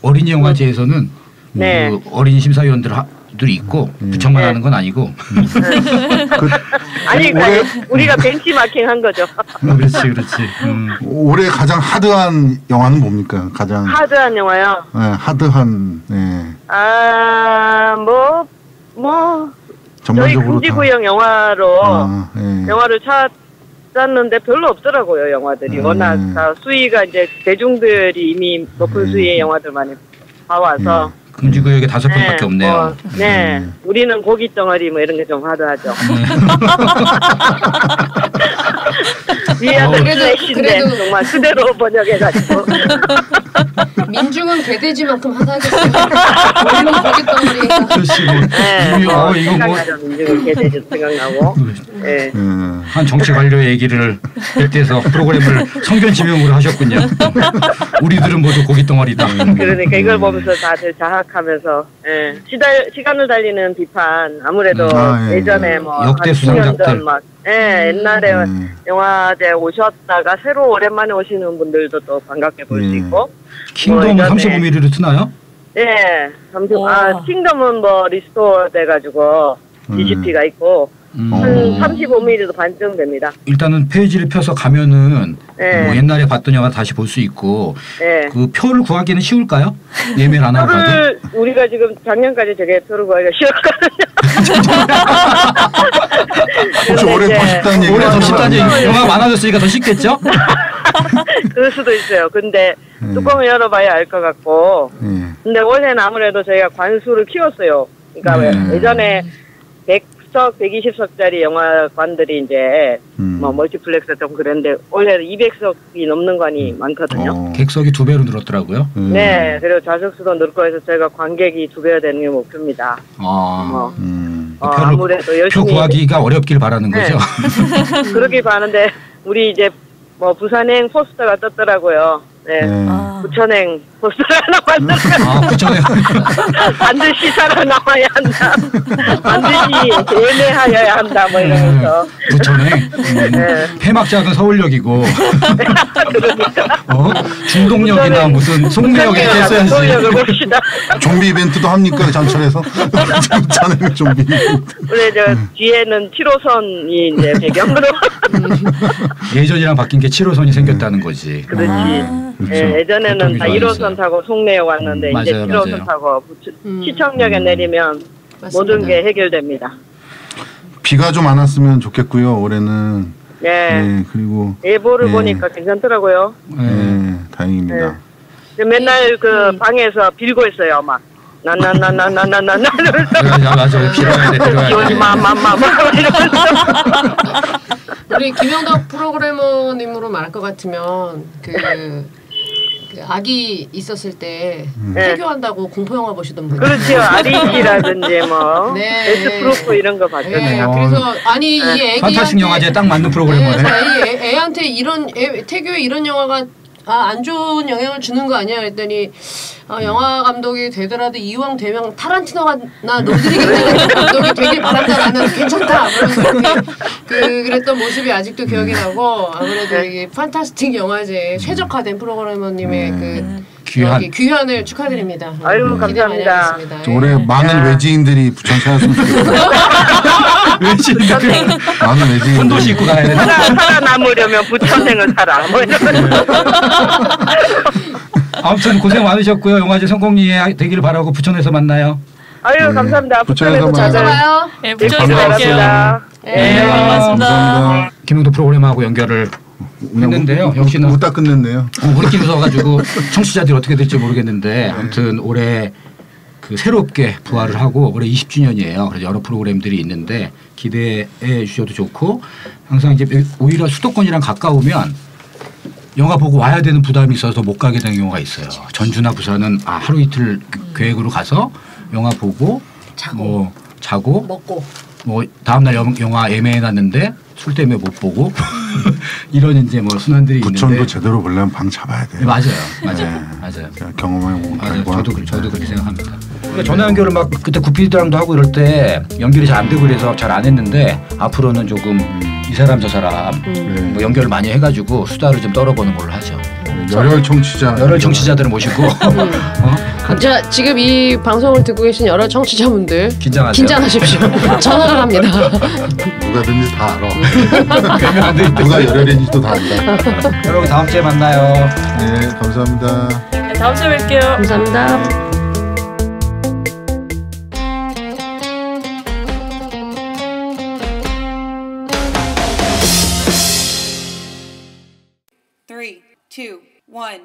어린이 영화제에서는 네. 그 어린이 심사위원들이 있고 부천만 하는 건 아니고. 아니, 그러니까 우리가 벤치마킹 한 거죠. 그렇지, 그렇지. 올해 가장 하드한 영화는 뭡니까? 가장 하드한 영화요. 예, 하드한 예. 아, 저희 전반적으로 금지구형 영화로 예. 영화를 찾았는데 별로 없더라고요, 영화들이. 워낙 다 수위가 이제 대중들이 이미 높은 수위의 영화들 많이 봐와서. 금지구역에 5편밖에 없네요. 네. 우리는 고기 덩어리 뭐 이런 게 좀 하드하죠. 위아더 슬래시인데 그래도. 정말 그대로 번역해가지고. 민중은 개돼지만큼 하사하겠어요. 우리는 거기덩어리가. 그렇지. 네. 이거 뭐 생각나죠. 민중은 개돼지 생각나고. 네. 한 정치 관료 얘기를 빗대서 프로그램을 성견 지명으로 하셨군요. 우리들은 모두 고기 덩어리다. 그러니까 이걸 보면서 다들 자학하면서 시간을 달리는 비판 아무래도 예전에 뭐 역대 한 10년 수상작들. 전 막 옛날에 영화제 오셨다가 새로 오랜만에 오시는 분들도 또 반갑게 볼 수 있고 킹덤은 뭐 35mm로 트나요? 예, 킹덤은 뭐 리스토어 돼가지고 DCP가 있고 한 35mm도 반쯤됩니다. 일단은 페이지를 펴서 가면은 네. 뭐 옛날에 봤던 영화 다시 볼 수 있고 예. 그 표를 구하기는 쉬울까요? 예매를 안 하고 가도? 표를 우리가 지금 작년까지 되게 표를 구하기가 쉬웠거든요. 혹시 올해 더 쉽다는 얘기 올해 더 쉽다니 영화 많아졌으니까 더 쉽겠죠? 그럴 수도 있어요. 근데 뚜껑을 열어봐야 알 것 같고. 근데 올해는 아무래도 저희가 관수를 키웠어요. 그러니까 예전에 100석, 120석짜리 영화관들이 이제 뭐 멀티플렉스 좀 그랬는데 올해는 200석이 넘는 관이 많거든요. 객석이 2배로 늘었더라고요. 네, 그리고 좌석수도 늘고 해서 저희가 관객이 2배가 되는 게 목표입니다. 아무래도 표 열심히 구하기가 어렵길 바라는 네. 거죠. 그러길 바라는데 우리 이제 뭐 부산행 포스터가 떴더라고요. 네. 네. 부천행 포스를 하나 만들면 부천행 반드시 살아남아야 한다. 반드시 예매하여야 한다. 뭐 이러면서. 부천행 폐막작은 서울역이고 중동역이나 무슨 송내역에 했어야지. 서울역을 봅시다. 좀비 이벤트도 합니까 전철에서? 부천행 좀비 이벤트. 원래 저 뒤에는 7호선이 이제 배경으로. 예전이랑 바뀐 게 7호선이 생겼다는 거지. 그렇지. 그렇죠. 예, 예전에는 다 교통이 1호선 타고 송내역 왔는데 이제 맞아요, 7호선 맞아요. 타고 시청역에 내리면 모든 게 해결됩니다. 비가 좀 안 왔으면 좋겠고요. 올해는. 네. 네. 그리고 예보를 보니까 괜찮더라고요. 네. 다행입니다. 맨날 그 방에서 빌고 있어요, 막. 나나나나나나나 맞아요. 빌어야 돼. 마마마마 이러면서. 우리 김영덕 프로그래머님으로 말할 것 같으면 그 아기 있었을 때 태교한다고 공포 영화 보시던 분. 그렇죠. 아리시라든지 뭐 네. 데스프루프 이런 거 봤잖아요. 네, 그래서 아니 이 애기한테 판타식 영화제에 딱 맞는 프로그래머네. 이 애한테 이런 태교에 이런 영화가 안 좋은 영향을 주는 거 아니야? 그랬더니 영화 감독이 되더라도 이왕 되면 타란티노나 로드리게스 감독이 되길 바란다. 나는 괜찮다. 그랬던 모습이 아직도 기억이 나고 아무래도 이게 판타스틱 영화제에 최적화된 프로그래머님의 귀환을 축하드립니다. 아유, 기대 많이 감사합니다. 하겠습니다. 올해 많은 외지인들이 부천 찾았으면 좋겠어요. 외지인들 많은 외지인들. 혼도시 입고 가야 돼. 살아남으려면 부천행을 살아. 뭐 아무튼 고생 많으셨고요. 영화제 성공리 되기를 바라고 부천에서 만나요. 아유, 감사합니다. 부천에서 찾아와요. 네, 부천에서 부천에서 뵐게요. 네, 감사합니다. 김영도 프로그램하고 연결을 했는데요. 역시나 웃다 끝냈네요. 우리끼리 웃어가지고 청취자들이 어떻게 될지 모르겠는데 아무튼 올해 그 새롭게 부활을 하고 올해 20주년이에요. 그래서 여러 프로그램들이 있는데 기대해 주셔도 좋고 항상 이제 오히려 수도권이랑 가까우면 영화 보고 와야 되는 부담이 있어서 못 가게 되는 경우가 있어요. 전주나 부산은 하루 이틀 계획으로 가서 영화 보고 자고 먹고 다음날 영화 예매해놨는데 술 때문에 못 보고 이런 이제 순환들이 부천도 있는데 제대로 보려면 방 잡아야 돼요. 맞아요. 제가 경험해본 결과. 저도 그렇게 생각합니다. 그러니까 전화 연결을 막 그때 구피디랑도 하고 이럴 때 연결이 잘 안 되고 그래서 잘 안 했는데 앞으로는 조금 이 사람 저 사람 뭐 연결을 많이 해가지고 수다를 좀 떨어보는 걸로 하죠. 열혈 청취자들을 모시고 자, 지금 이 방송을 듣고 계신 여러 청취자분들 긴장하십시오. 전화를 합니다. 누가든지 다 알아. 누가 열혈인지도 다 안다. 여러분 다음 주에 만나요. 네, 감사합니다. 네, 다음 주에 뵐게요. 감사합니다. Three, two, one.